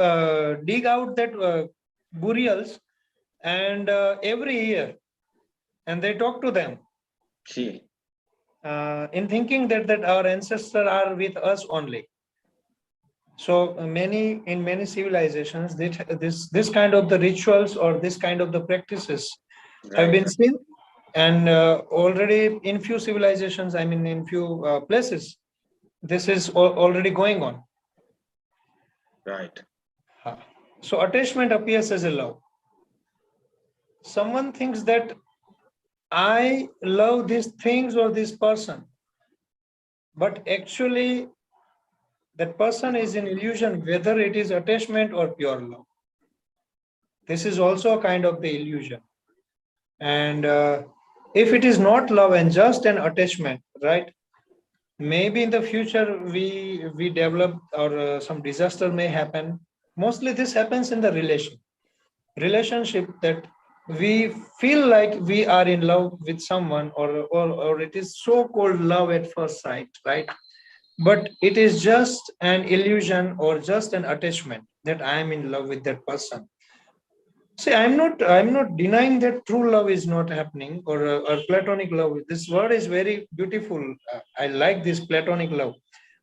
dig out that burials and every year, and they talk to them See, in thinking that our ancestors are with us only. So in many civilizations, this kind of the rituals or this kind of the practices have right, been seen, and already in few civilizations, I mean in few places, this is already going on. right. So attachment appears as a love. Someone thinks that I love these things or this person, but actually that person is an illusion, whether it is attachment or pure love. This is also a kind of the illusion. And if it is not love and just an attachment, right? Maybe in the future we develop or some disaster may happen. Mostly this happens in the relationship that we feel like we are in love with someone or it is so called love at first sight, right? But it is just an illusion or just an attachment that I am in love with that person. See, I'm not denying that true love is not happening or platonic love. This word is very beautiful. I like this platonic love.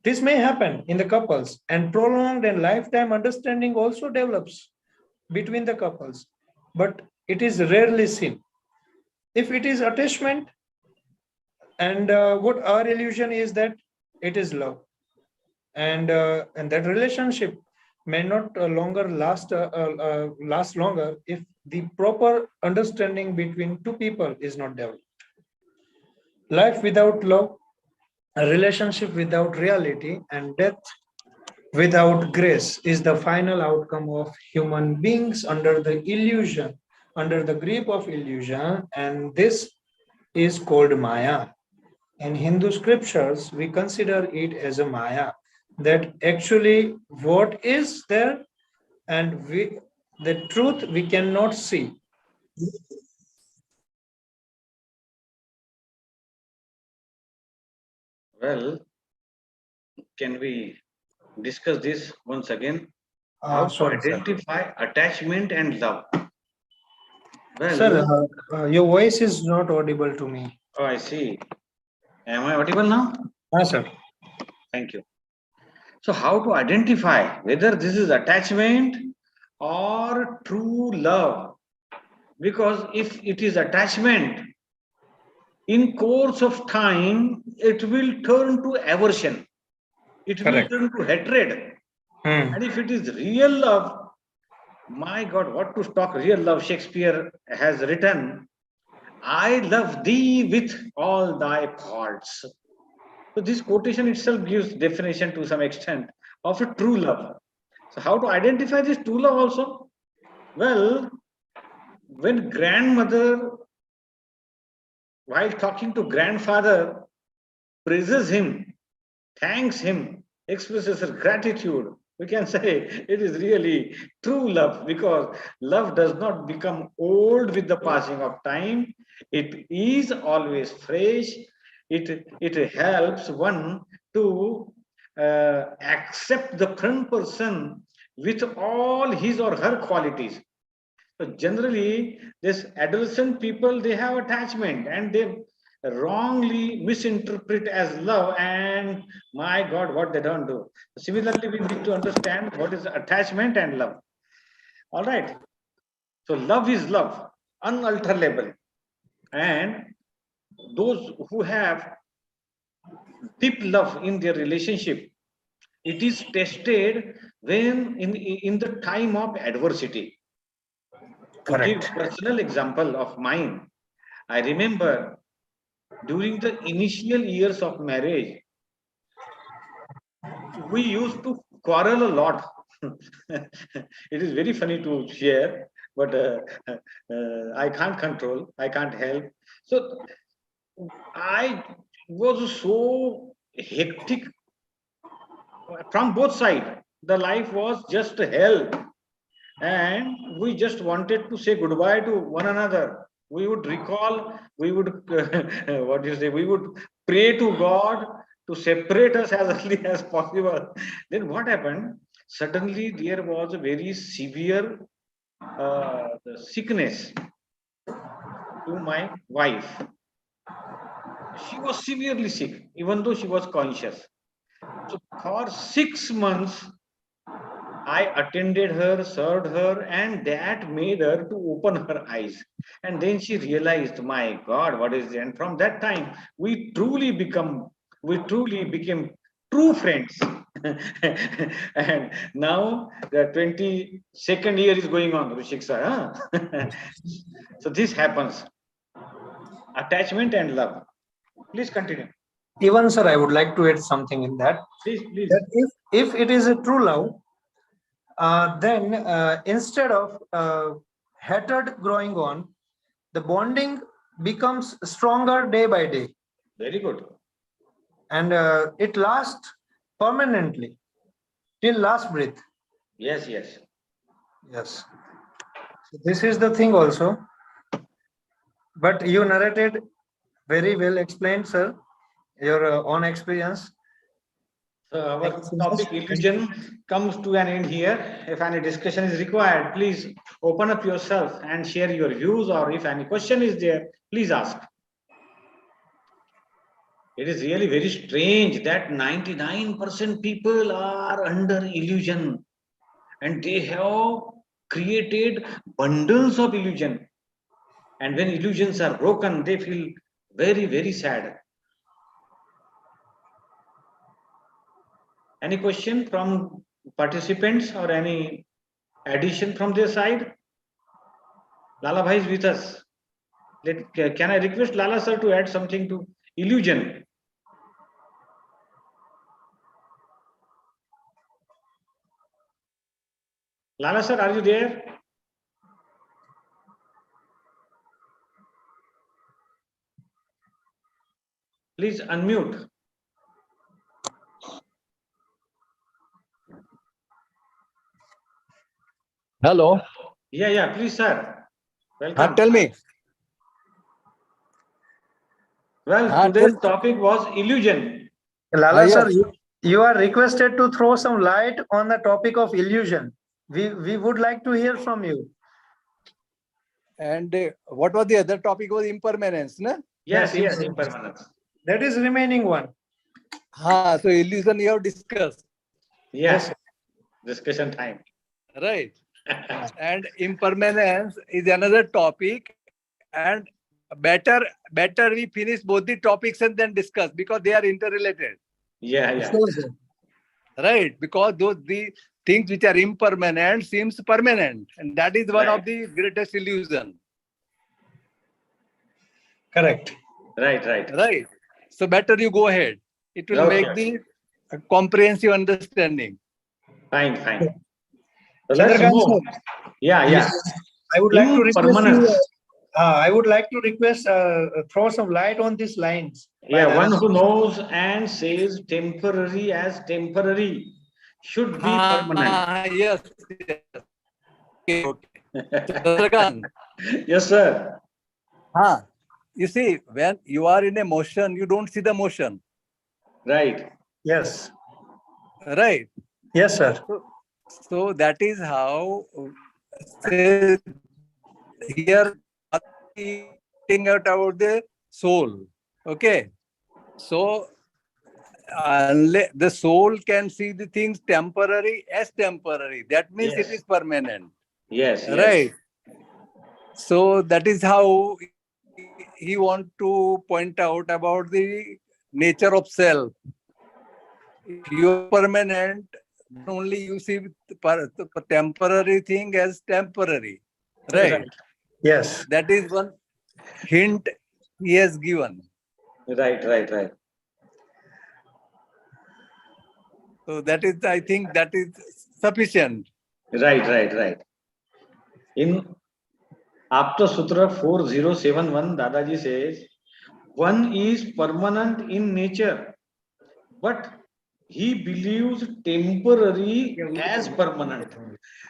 This may happen in the couples, and prolonged and lifetime understanding also develops between the couples, but it is rarely seen. If it is attachment, and what our illusion is that it is love, and that relationship may not longer last longer if the proper understanding between two people is not developed. Life without love, a relationship without reality, and death without grace is the final outcome of human beings under the illusion, under the grip of illusion, and this is called Maya. In Hindu scriptures, we consider it as a Maya, that actually what is there and the truth we cannot see. Well, can we discuss this once again? How to Sorry, sir. identify attachment and love? Sir, Well, your voice is not audible to me. oh, I see. Am I audible now? Sir. Thank you. So, how to identify whether this is attachment or true love? Because if it is attachment, in course of time, it will turn to aversion. It will Correct. turn to hatred. Hmm. And if it is real love, my God, what to talk real love? Shakespeare has written, I love thee with all thy parts. So this quotation itself gives definition to some extent of a true love. So how to identify this true love also? Well, when grandmother, while talking to grandfather, praises him, thanks him, expresses her gratitude, we can say it is really true love, because love does not become old with the passing of time. It is always fresh. It helps one to accept the front person with all his or her qualities. So generally, this adolescent people, they have attachment and they wrongly misinterpret as love, and my God, what they don't do. Similarly, we need to understand what is attachment and love. All right. So love is love, unalterable. And those who have deep love in their relationship, it is tested when in the time of adversity. To give Correct. personal example of mine, I remember during the initial years of marriage, we used to quarrel a lot. It is very funny to share, but I can't control, I can't help. So I was so hectic from both sides. The life was just hell, and we just wanted to say goodbye to one another. We would recall, we would what do you say, we would pray to God to separate us as early as possible. Then what happened, suddenly there was a very severe sickness to my wife. She was severely sick even though she was conscious. So for 6 months I attended her, served her, and that made her to open her eyes. And then she realized, my God, what is it? And from that time, we truly became true friends. And now the 22nd year is going on, Rushik sir. Huh? So this happens. Attachment and love. Please continue. Even sir, I would like to add something in that. Please, please. That if it is a true love, then instead of hatred growing on, the bonding becomes stronger day by day, Very good. and it lasts permanently till last breath. Yes, yes. Yes. So this is the thing also. But you narrated very well explained, sir, your own experience. So our Thank you so topic much. illusion comes to an end here. If any discussion is required, please open up yourself and share your views, or if any question is there, please ask. It is really very strange that 99% people are under illusion, and they have created bundles of illusion. And when illusions are broken, they feel very, very sad. Any question from participants or any addition from their side? Lala Bhai is with us. Can I request Lala sir to add something to illusion? Lala sir, are you there? Please unmute. Hello. Yeah, please, sir. Welcome. Tell me. Well, today's topic was illusion. Lala yes. sir, you are requested to throw some light on the topic of illusion. We would like to hear from you. And what was the other topic? Was impermanence, no? Yes, impermanence. That is remaining one. So illusion you have discussed. Yes. Discussion time. Right. And impermanence is another topic, and better we finish both the topics and then discuss, because they are interrelated. Yeah. Right, because the things which are impermanent seems permanent, and that is one of the greatest illusion. Correct. Right. Right. So better you go ahead. It will make Okay. the comprehensive understanding. Fine, fine. So let's Chandrakant move. sir, Yeah, yes, yeah. I would like to request you. Impermanence. I would like to request throw some light on these lines by Yeah, one Dada. who knows and says temporary as temporary should be permanent. Yes, yes. Okay, okay. Chandrakant, Yes, sir. you see, when you are in a motion, you don't see the motion, Right. Yes, right? yes, sir. So that is how, say, here talking about the soul. Okay. So the soul can see the things temporary as temporary. That means it Yes. is permanent. Yes, yes. Right. So that is how he want to point out about the nature of self. If you are permanent, then only you see the temporary thing as temporary. Right. Right. Yes. That is one hint he has given. Right, right, right. So that is, I think that is sufficient. Right, right, right. In Apta Sutra 4071, Dadaji says, one is permanent in nature, but he believes temporary as permanent.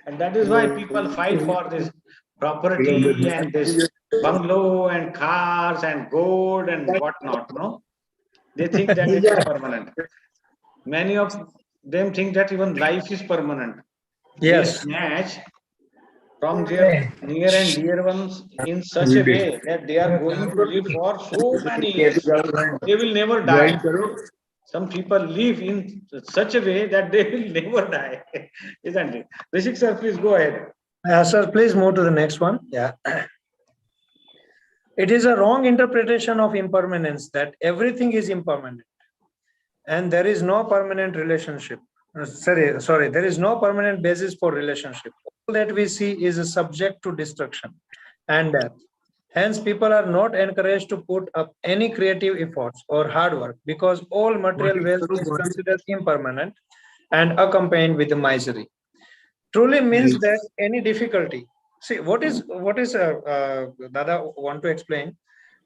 And that is why people fight for this property and this bungalow and cars and gold and whatnot. No, they think that it is permanent. Many of them think that even life is permanent. They Yes. snatch from their near and dear ones in such a way that they are going to live for so many years. They will never die. Some people live in such a way that they will never die, isn't it? Rishik sir, please go ahead. Sir, please move to the next one. Yeah. It is a wrong interpretation of impermanence that everything is impermanent and there is no permanent relationship. Sorry, there is no permanent basis for relationship. All that we see is a subject to destruction and death. Hence, people are not encouraged to put up any creative efforts or hard work because all material wealth is considered impermanent and accompanied with misery. Truly means that any difficulty. See, what is Dada want to explain?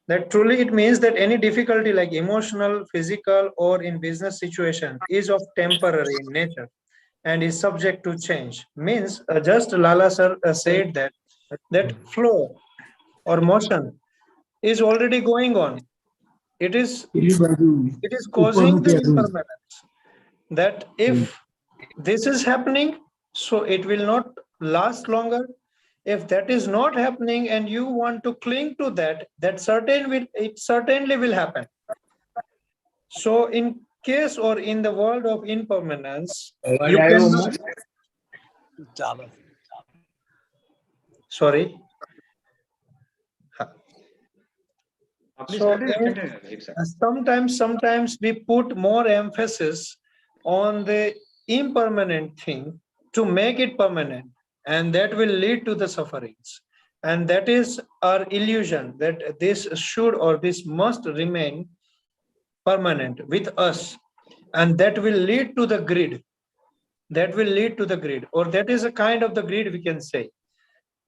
That truly it means that any difficulty like emotional, physical, or in business situation is of temporary in nature and is subject to change. Means just Lala sir said that flow or motion is already going on. It is causing the impermanence. That if this is happening, so it will not last longer. If that is not happening and you want to cling to that, it certainly will happen. So in case or in the world of impermanence, you cannot, sorry. Please So continue, Rishik sir. sometimes we put more emphasis on the impermanent thing to make it permanent, and that will lead to the sufferings. And that is our illusion that this should or this must remain permanent with us, and that will lead to the greed. That will lead to the greed, or that is a kind of the greed we can say.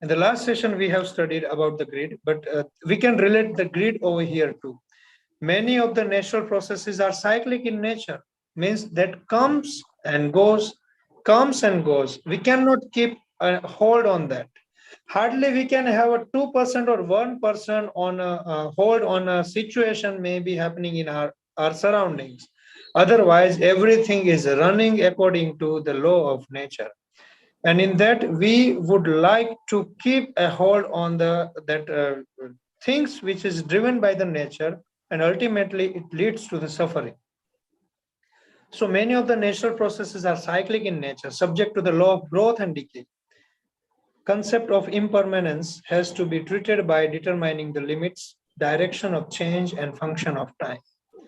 In the last session, we have studied about the greed, but we can relate the greed over here too. Many of the natural processes are cyclic in nature, means that comes and goes. We cannot keep a hold on that. Hardly we can have a 2% or 1% on a hold on a situation may be happening in our surroundings. Otherwise, everything is running according to the law of nature. And in that, we would like to keep a hold on things which is driven by the nature, and ultimately it leads to the suffering. So many of the natural processes are cyclic in nature, subject to the law of growth and decay. Concept of impermanence has to be treated by determining the limits, direction of change, and function of time.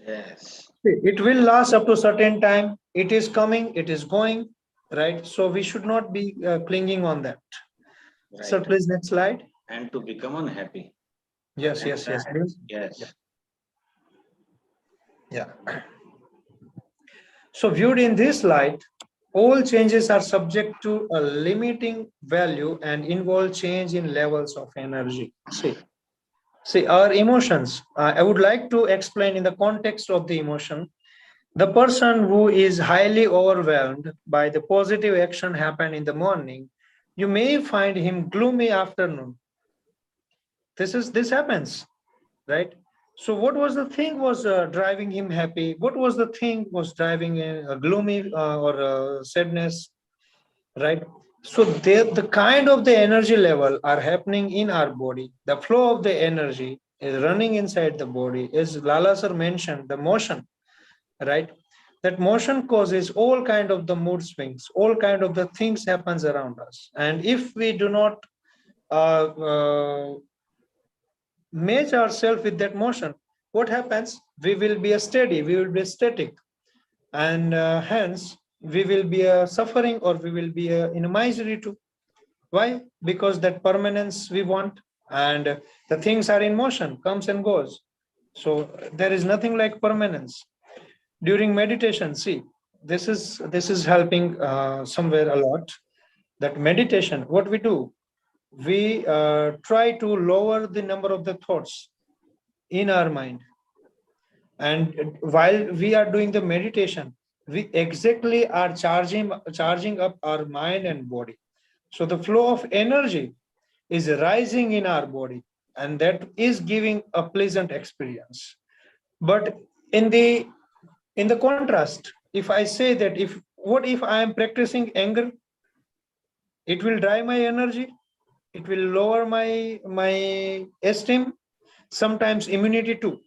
Yes. It will last up to a certain time. It is coming, it is going, right? So we should not be clinging on that. Right. Sir, please next slide. And to become unhappy. Yes. Yes. Yeah. So viewed in this light, all changes are subject to a limiting value and involve change in levels of energy. See our emotions. I would like to explain in the context of the emotion. The person who is highly overwhelmed by the positive action happen in the morning, you may find him gloomy afternoon. This happens, right? So what was the thing was driving him happy? What was the thing was driving a gloomy or sadness, right? So the kind of the energy level are happening in our body. The flow of the energy is running inside the body. As Lala sir mentioned, the motion, right? That motion causes all kind of the mood swings, all kind of the things happens around us. And if we do not uh, uh, match ourselves with that motion, what happens? We will be a steady, we will be static, and hence we will be a suffering or we will be in a misery too. Why? Because that permanence we want, and the things are in motion, comes and goes. So there is nothing like permanence. During meditation, see, this is helping somewhere a lot. That meditation, what we do, we try to lower the number of the thoughts in our mind, and while we are doing the meditation, we exactly are charging up our mind and body. So the flow of energy is rising in our body, and that is giving a pleasant experience. But in the contrast, if I say that, if what if I am practicing anger, it will drive my energy, it will lower my esteem, sometimes immunity too,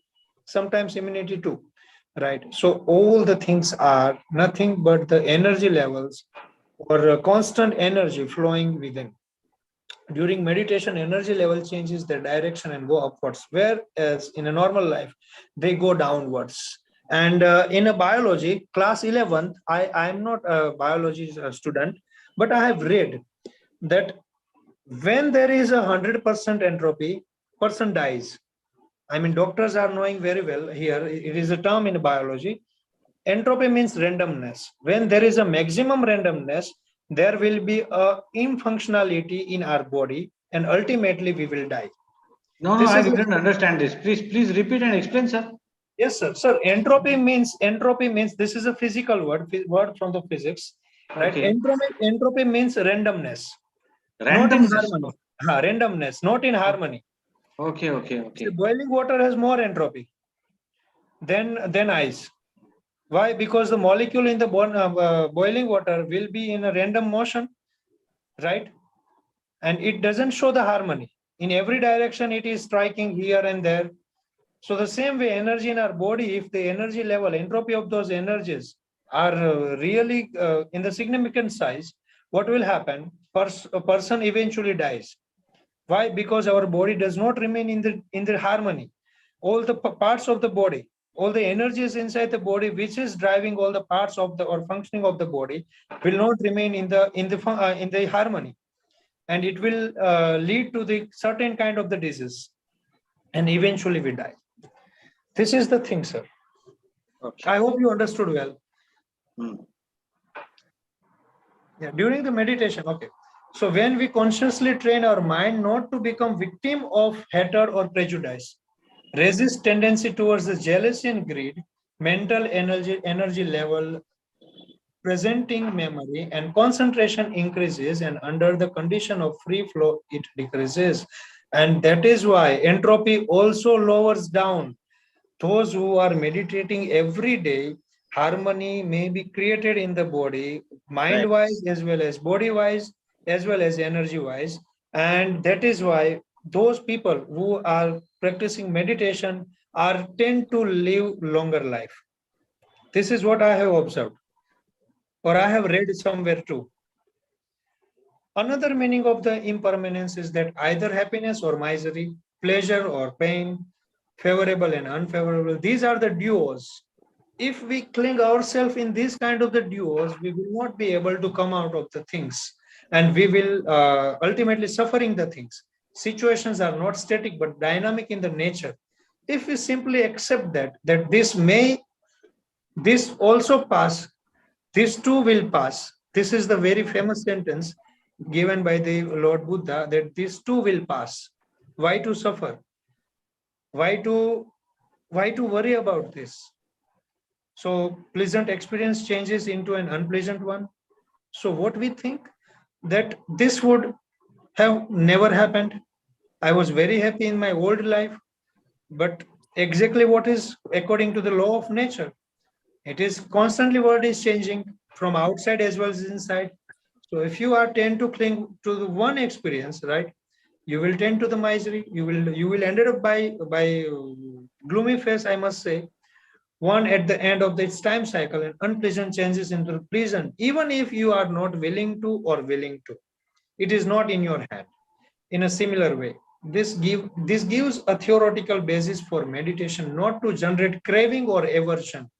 right? So all the things are nothing but the energy levels or a constant energy flowing within. During meditation, energy level changes their direction and go upwards, whereas in a normal life they go downwards. And in a biology class 11th, I am not a biology student, but I have read that when there is 100% entropy, person dies. I mean, doctors are knowing very well here. It is a term in biology. Entropy means randomness. When there is a maximum randomness, there will be a infunctionality in our body, and ultimately we will die. No, This I is didn't understand this. Please repeat and explain, sir. yes, sir. Sir, entropy means this is a physical word from the physics, right? Okay. Entropy means randomness, not in Randomness. harmony. Randomness, not in harmony. Okay. So boiling water has more entropy than ice. Why? Because the molecule in the boiling water will be in a random motion, right? And it doesn't show the harmony. In every direction, it is striking here and there. So the same way, energy in our body, if the energy level, entropy of those energies are really in the significant size, what will happen? A person eventually dies. Why? Because our body does not remain in the harmony. All the parts of the body, all the energies inside the body, which is driving all the parts of the or functioning of the body, will not remain in the harmony, and it will lead to the certain kind of the disease, and eventually we die. This is the thing, sir. Okay. I hope you understood well. Yeah, during the meditation, okay. So when we consciously train our mind not to become victim of hatred or prejudice, resist tendency towards the jealousy and greed, mental energy level, presenting memory and concentration increases, and under the condition of free flow, it decreases. And that is why entropy also lowers down. Those who are meditating every day, harmony may be created in the body, mind wise as well as body wise, as well as energy wise. And that is why those people who are practicing meditation are tend to live longer life. This is what I have observed, or I have read somewhere too. Another meaning of the impermanence is that either happiness or misery, pleasure or pain, favorable and unfavorable, these are the duos. If we cling ourselves in these kind of the duos, we will not be able to come out of the things, and we will ultimately suffering the things. Situations are not static but dynamic in the nature. If we simply accept that this also pass, This too will pass. This is the very famous sentence given by the Lord Buddha, that this too will pass. Why to suffer? Why to worry about this? So pleasant experience changes into an unpleasant one. So what we think, that this would have never happened. I was very happy in my old life, but exactly what is according to the law of nature. It is constantly what is changing from outside as well as inside. So if you are tend to cling to the one experience, right, you will tend to the misery. You will end up by gloomy face, I must say. One at the end of its time cycle, and unpleasant changes into pleasant, even if you are not willing to or willing to. It is not in your hand. In a similar way, this gives a theoretical basis for meditation, not to generate craving or aversion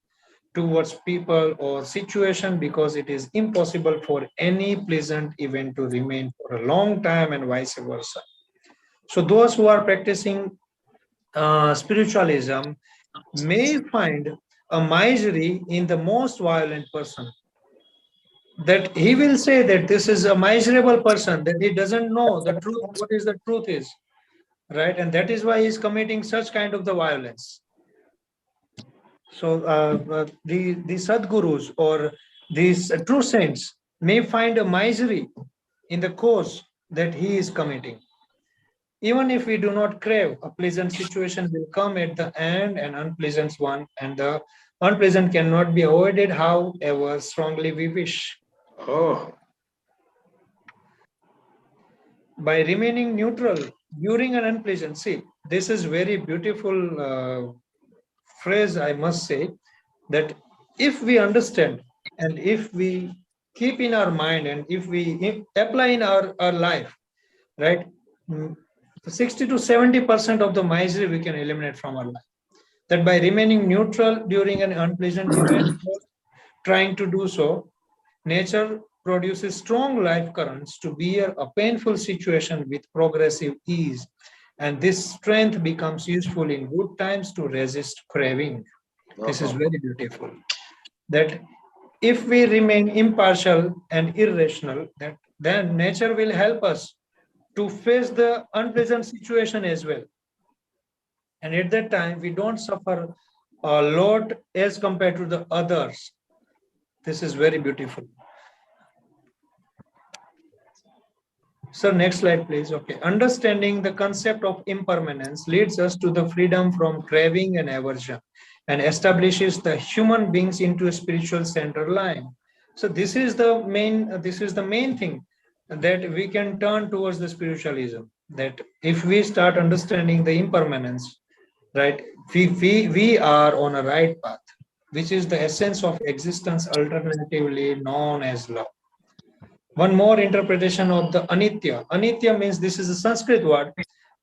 towards people or situation, because it is impossible for any pleasant event to remain for a long time and vice versa. So those who are practicing spiritualism may find a misery in the most violent person, that he will say that this is a miserable person, that he doesn't know the truth, what is the truth is, right? And that is why he's committing such kind of the violence. So the Sadgurus or these true saints may find a misery in the cause that he is committing. Even if we do not crave, a pleasant situation will come at the end, an unpleasant one, and the unpleasant cannot be avoided however strongly we wish. Oh, By remaining neutral during an unpleasant, see, this is very beautiful phrase, I must say, that if we understand and if we keep in our mind and if we apply in our life, right, 60 to 70% of the misery we can eliminate from our life. That by remaining neutral during an unpleasant event, trying to do so, nature produces strong life currents to bear a painful situation with progressive ease. And this strength becomes useful in good times to resist craving. This is very beautiful. That if we remain impartial and irrational, that then nature will help us to face the unpleasant situation as well. And at that time, we don't suffer a lot as compared to the others. This is very beautiful. So next slide, please. Okay. Understanding the concept of impermanence leads us to the freedom from craving and aversion and establishes the human beings into a spiritual center line. So this is the main thing, that we can turn towards the spiritualism. That if we start understanding the impermanence, right, we are on a right path, which is the essence of existence, alternatively known as love. One more interpretation of the anitya. Anitya means, this is a Sanskrit word,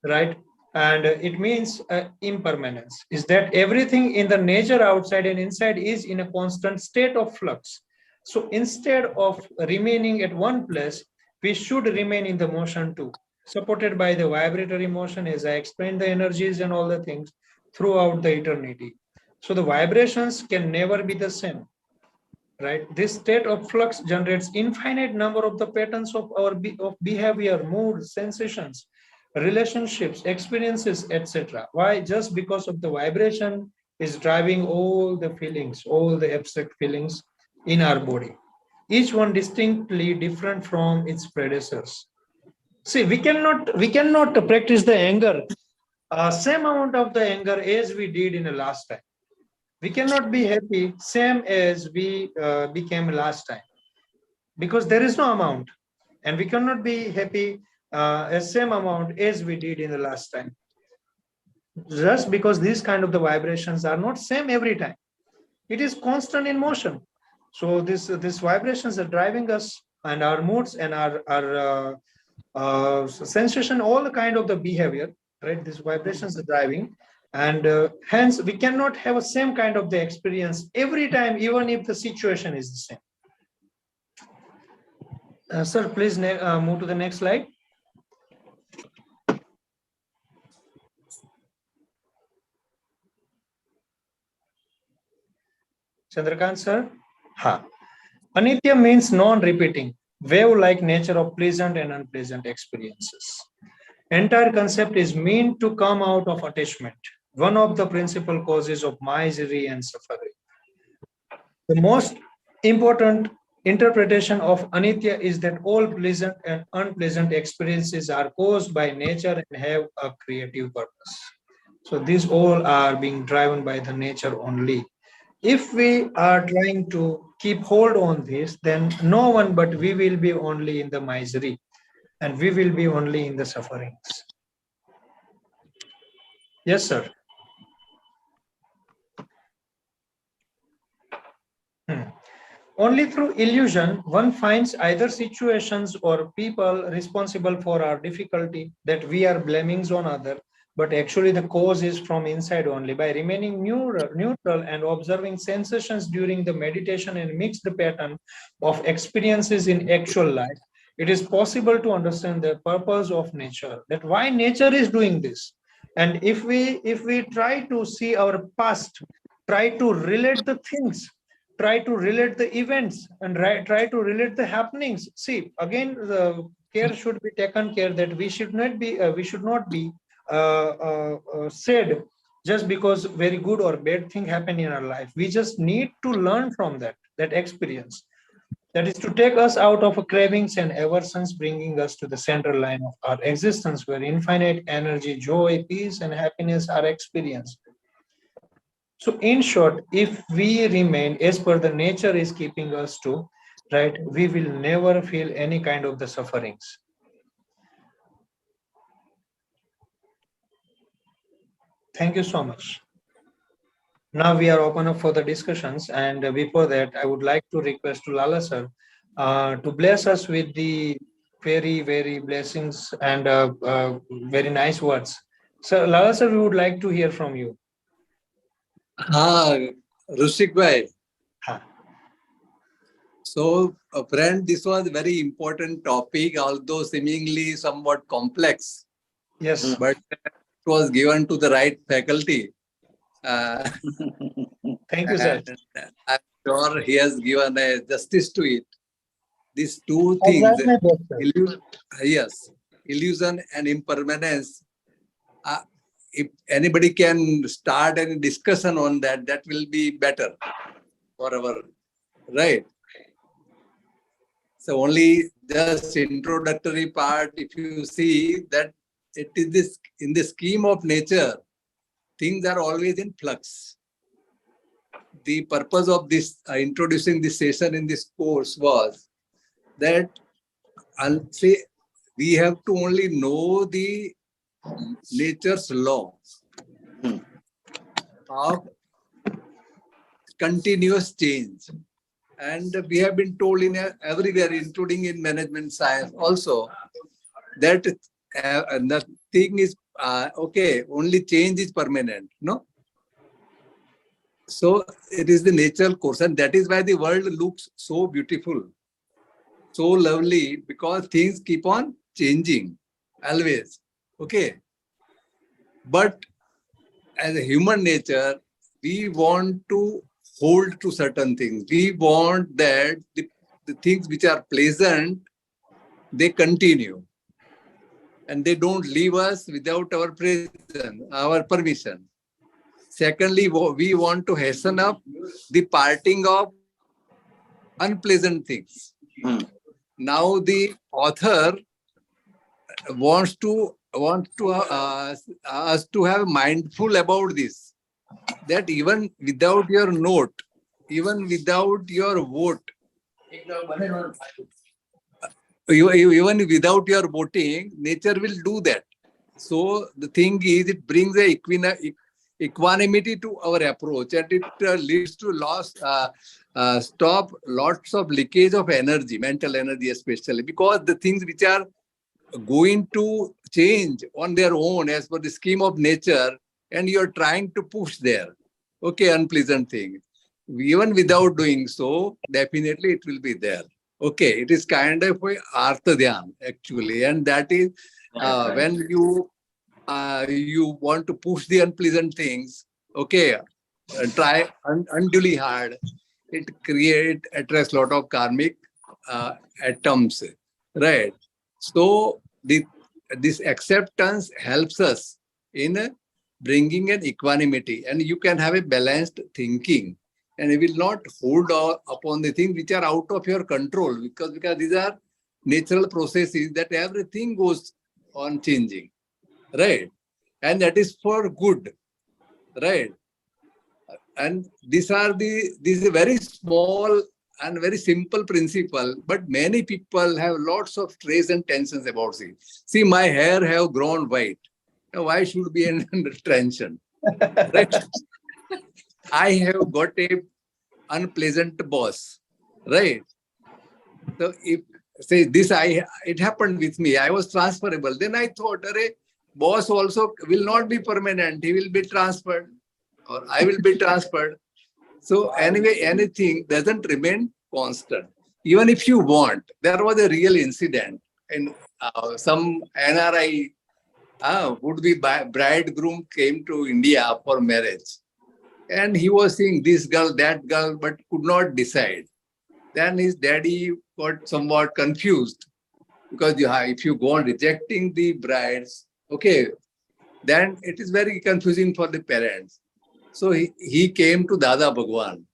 right? And it means impermanence. Is that everything in the nature outside and inside is in a constant state of flux. So instead of remaining at one place, we should remain in the motion too, supported by the vibratory motion, as I explained, the energies and all the things throughout the eternity. So the vibrations can never be the same, right? This state of flux generates infinite number of the patterns of our of behavior, mood, sensations, relationships, experiences, etc. Why? Just because of the vibration is driving all the feelings, all the abstract feelings in our body, each one distinctly different from its predecessors. See, we cannot practice the anger, same amount of the anger as we did in the last time. We cannot be happy same as we became last time, because there is no amount, and we cannot be happy as same amount as we did in the last time, just because these kind of the vibrations are not same every time. It is constant in motion. So this vibrations are driving us, and our moods and our sensation, all the kind of the behavior, right? These vibrations are driving, and hence we cannot have a same kind of the experience every time, even if the situation is the same. Sir, please move to the next slide. Chandrakant sir. Ha. Anitya means non-repeating, wave-like nature of pleasant and unpleasant experiences. Entire concept is meant to come out of attachment, one of the principal causes of misery and suffering. The most important interpretation of Anitya is that all pleasant and unpleasant experiences are caused by nature and have a creative purpose. So these all are being driven by the nature only. If we are trying to keep hold on this, then no one but we will be only in the misery and we will be only in the sufferings. Yes, sir. Only through illusion one finds either situations or people responsible for our difficulty that we are blaming on other, but actually the cause is from inside only. By remaining neutral and observing sensations during the meditation and mix the pattern of experiences in actual life, it is possible to understand the purpose of nature, that why nature is doing this. And if we try to see our past, try to relate the things, try to relate the events, and try to relate the happenings. See, again, the care should be taken care that we should not be said just because very good or bad thing happen in our life. We just need to learn from that experience. That is to take us out of cravings and aversions, bringing us to the center line of our existence, where infinite energy, joy, peace, and happiness are experienced. So in short, if we remain as per the nature is keeping us to, right, we will never feel any kind of the sufferings. Thank you so much. Now we are open up for the discussions, and before that, I would like to request to Lala sir to bless us with the very, very blessings and very nice words. So Lala sir, we would like to hear from you. Rushik bhai. Ha. So, friend, this was a very important topic, although seemingly somewhat complex. Yes. But it was given to the right faculty. Thank you, sir. I'm sure he has given a justice to it. These two I'll things, try my best, sir. yes, illusion and impermanence. If anybody can start any discussion on that, that will be better for our, right? So only just introductory part, if you see that it is this, in the scheme of nature, things are always in flux. The purpose of this introducing this session in this course was that I'll say we have to only know the nature's law of continuous change. And we have been told in everywhere, including in management science also, that nothing is okay, only change is permanent, no? So it is the natural course, and that is why the world looks so beautiful, so lovely, because things keep on changing always, okay? But as a human nature, we want to hold to certain things. We want that the things which are pleasant, they continue. And they don't leave us without our presence, our permission. Secondly, we want to hasten up the parting of unpleasant things. Now the author wants us to have mindful about this, that even without your note, even without your vote, even without your voting, nature will do that. So the thing is, it brings a equanimity to our approach, and it leads to stop lots of leakage of energy, mental energy especially, because the things which are going to change on their own as per the scheme of nature, and you're trying to push there, okay, unpleasant thing. Even without doing so, definitely it will be there. Okay, it is kind of a artha dhyan actually, and that is when you want to push the unpleasant things, okay, try unduly hard, it attracts a lot of karmic atoms, right? So this acceptance helps us in bringing an equanimity, and you can have a balanced thinking, and you will not hold upon the things which are out of your control, because these are natural processes that everything goes on changing, right? And that is for good, right? And this is a very small and very simple principle, but many people have lots of stress and tensions about it. See, my hair have grown white. Now, why should be under tension? Right? I have got a unpleasant boss, right? So if say this, it happened with me. I was transferable. Then I thought, boss also will not be permanent. He will be transferred, or I will be transferred. So anyway, anything doesn't remain constant. Even if you want, there was a real incident in some NRI would-be bridegroom came to India for marriage, and he was seeing this girl, that girl, but could not decide. Then his daddy got somewhat confused, because if you go on rejecting the brides, okay, then it is very confusing for the parents. So he came to Dada Bhagwan,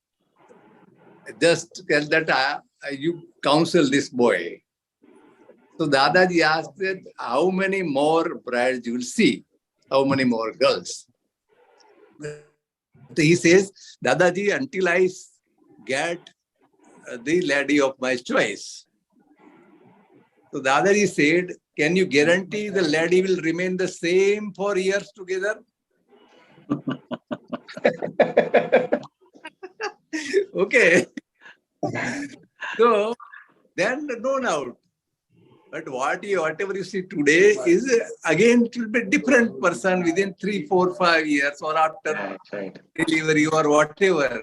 just tell that you counsel this boy. So Dadaji asked that, how many more brides you will see? How many more girls? So he says, Dadaji, until I get the lady of my choice. So Dadaji said, can you guarantee the lady will remain the same for years together? Okay. So then no doubt. But whatever you see today is again it will be a different person within 3, 4, 5 years, or after delivery or whatever.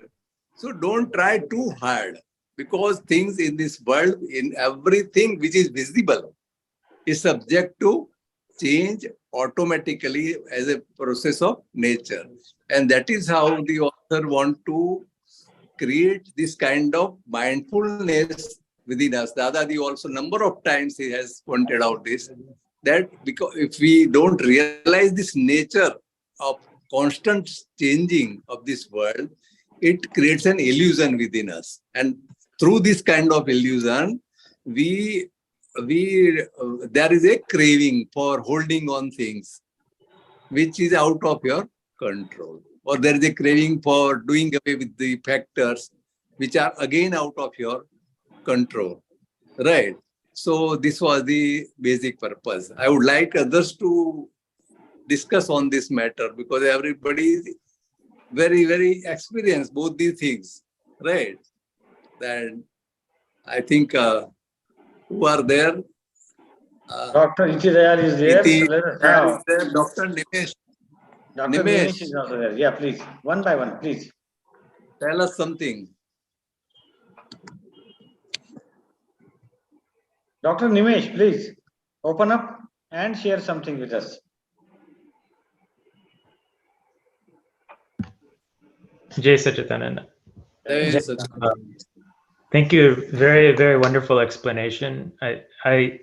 So don't try too hard, because things in this world, in everything which is visible, is subject to change automatically as a process of nature. And that is how the author want to create this kind of mindfulness within us. Dadaji also number of times he has pointed out this, that because if we don't realize this nature of constant changing of this world, it creates an illusion within us. And through this kind of illusion, there is a craving for holding on things which is out of your control, or there is a craving for doing away with the factors which are again out of your control, right? So this was the basic purpose. I would like others to discuss on this matter, because everybody is very, very experienced both these things, right? And I think who are there? Dr. Ichidayar is there. Iti, Let us have. Dr. Nimesh. Dr. Nimesh is also there. Yeah, please. One by one, please. Tell us something. Dr. Nimesh, please open up and share something with us. Jai Sachidananda. Yes. Thank you. Very, very wonderful explanation.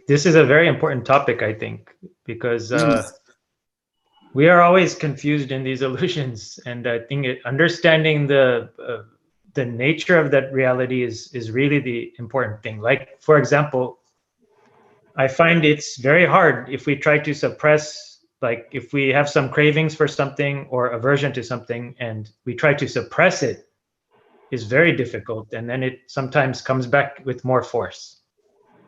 This is a very important topic, I think, because we are always confused in these illusions, and I think understanding the nature of that reality is really the important thing. Like, for example, I find it's very hard if we try to suppress, like if we have some cravings for something or aversion to something and we try to suppress it, is very difficult, and then it sometimes comes back with more force.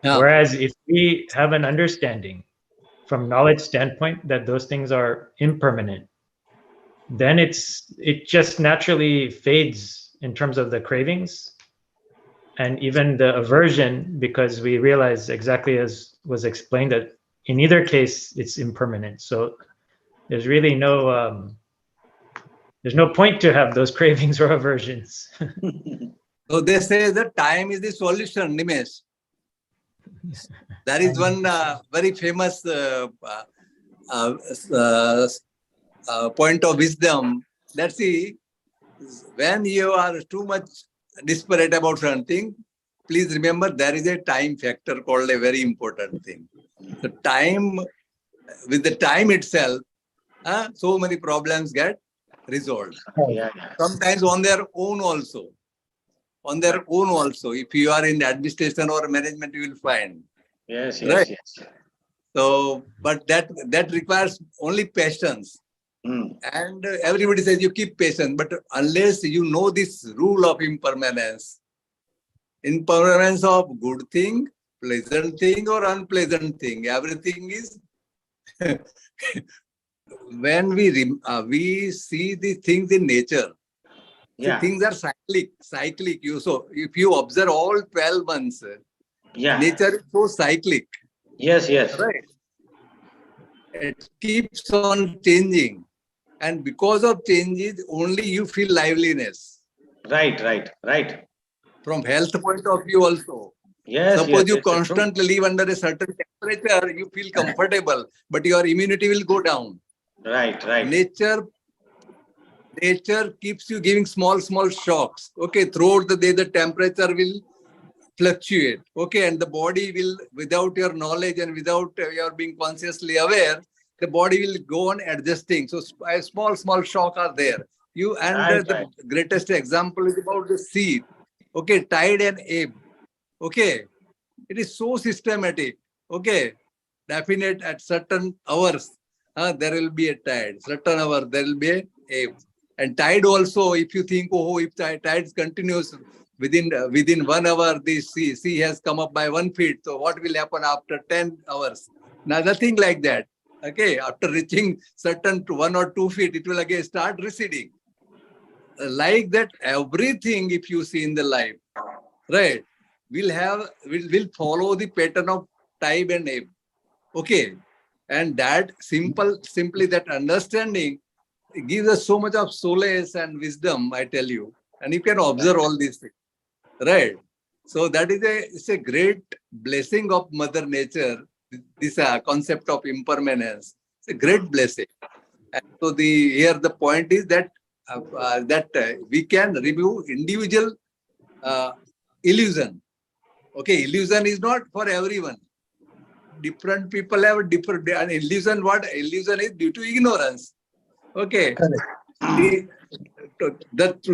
Yeah. Whereas if we have an understanding from knowledge standpoint that those things are impermanent, then it just naturally fades in terms of the cravings and even the aversion, because we realize, exactly as was explained, that in either case it's impermanent. So there's really no point to have those cravings or aversions. So they say that time is the solution, Nimesh. There is one very famous point of wisdom that, see, when you are too much desperate about something, please remember there is a time factor called a very important thing. The time, with the time itself, so many problems get resolved. Yeah, yeah. Sometimes on their own also. On their own also. If you are in administration or management, you will find. Yes, Right. yes, yes. So, but that requires only patience. And everybody says you keep patience, but unless you know this rule of impermanence of good thing, pleasant thing, or unpleasant thing, everything is when we see the things in nature. See, Yeah, things are cyclic. So if you observe all 12 months, yeah. nature is so cyclic, Yes, yes. right? It keeps on changing. And because of changes, only you feel liveliness. Right, right, right. From health point of view also. Yes, Suppose yes, you it's true. constantly live under a certain temperature, you feel comfortable, but your immunity will go down. Right, right. Nature keeps you giving small shocks. Okay, throughout the day, the temperature will fluctuate. Okay, and the body will, without your knowledge and without your being consciously aware, the body will go on adjusting. So a small shock are there. Right, The right. greatest example is about the sea. Okay, tide and ebb. Okay, it is so systematic. Okay, definite at certain hours, there will be a tide. Certain hour there will be a ebb. And tide also, if you think, oh, if tide continues within 1 hour, the sea has come up by 1 feet. So what will happen after 10 hours? Now, nothing like that. Okay, after reaching certain 1 or 2 feet, it will again start receding. Like that, everything, if you see in the life, right, will follow the pattern of tide and ebb. Okay, and that simply that understanding gives us so much of solace and wisdom, I tell you. And you can observe all these things, right? So that is it's a great blessing of Mother Nature. This concept of impermanence. It's a great blessing. And so here the point is that we can review individual illusion. Okay, illusion is not for everyone. Different people have different illusion. What illusion is due to ignorance. Okay, through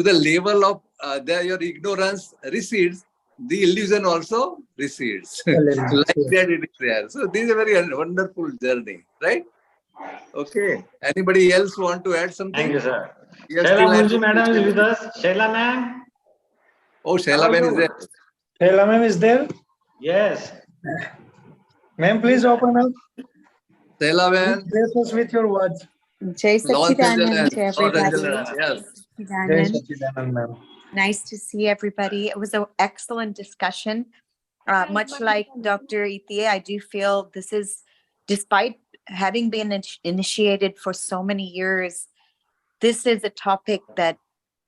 the level of your ignorance recedes, the illusion also recedes. Like that it is there. So this is a very wonderful journey, right? Okay. Anybody else want to add something? Thank you, sir. Yes, Shaila still I have Munshi madam is with us. Shaila ma'am. Oh, Shaila Ben is there. Hela ma'am is there? Yes. Ma'am, please open up. Shaila Ben, Bless us with your words. Jai Los Sachidanand Angeles. to Los everybody. Angeles, yes. Jai Sachidanand. Sachidanand, ma'am. Nice to see everybody. It was an excellent discussion. Much like Dr. Ithie, I do feel this is, despite having been initiated for so many years, this is a topic that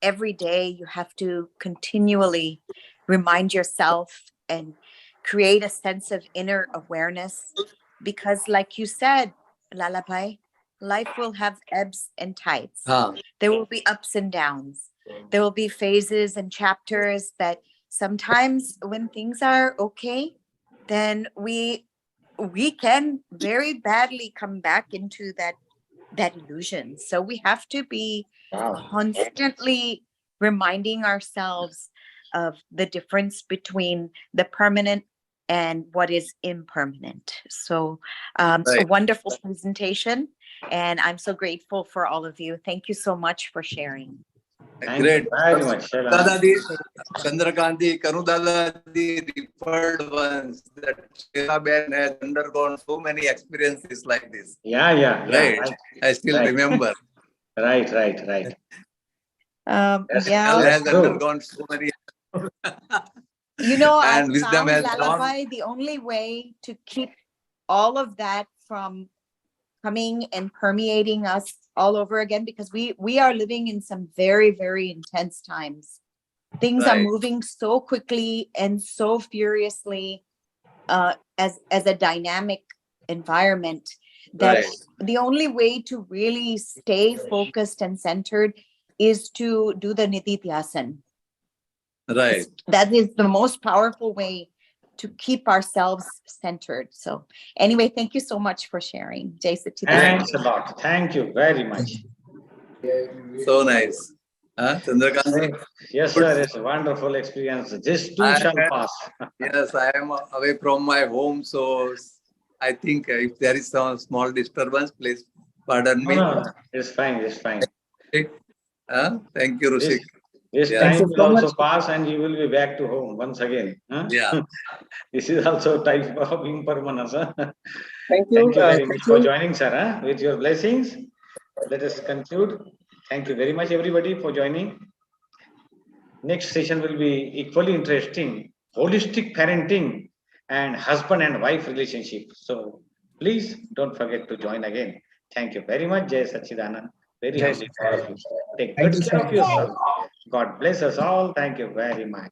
every day you have to continually remind yourself and create a sense of inner awareness. Because like you said, Lalabhai, life will have ebbs and tides. There will be ups and downs. There will be phases and chapters that sometimes when things are okay, then we can very badly come back into that illusion. So we have to be constantly reminding ourselves of the difference between the permanent and what is impermanent. So a wonderful presentation, and I'm so grateful for all of you. Thank you so much for sharing. Thank Great. you very much, Shaila. Dadadi, Chandrakandi, Kanu Dadadi referred ones that Shaila Ben has undergone so many experiences like this. Yeah, yeah, yeah. Right. I still remember. Right. Yes, Shaila Yeah, has true. undergone so many. you know, I And wisdom found has gone. Lalabhai, the only way to keep all of that from coming and permeating us all over again, because we are living in some very, very intense times. Things are moving so quickly and so furiously as a dynamic environment that the only way to really stay focused and centered is to do the Nididhyasan. Right. That is the most powerful way to keep ourselves centered. So anyway, thank you so much for sharing. Jai Satchidananda. Thanks a lot. Thank you very much. So nice. Huh, Chandrakant? Yes, sir. It's a wonderful experience. This too I shall had- pass. Yes, I am away from my home, so I think if there is some small disturbance, please pardon No, me. no, it's fine. It's fine. Thank you, This, Rushik. this Yeah. Thank time you will so also much. pass and you will be back to home once again. Huh? Yeah. This is also type of impermanence. Huh? Thank Thank you very thank much for you. joining, sir. Huh? With your blessings, let us conclude. Thank you very much, everybody, for joining. Next session will be equally interesting. Holistic parenting and husband and wife relationship. So please don't forget to join again. Thank you very much, Jai Satchidanand. Very Jai humbly proud of you. Take Thank good you so care of much. yourself. God bless us all. Thank you very much.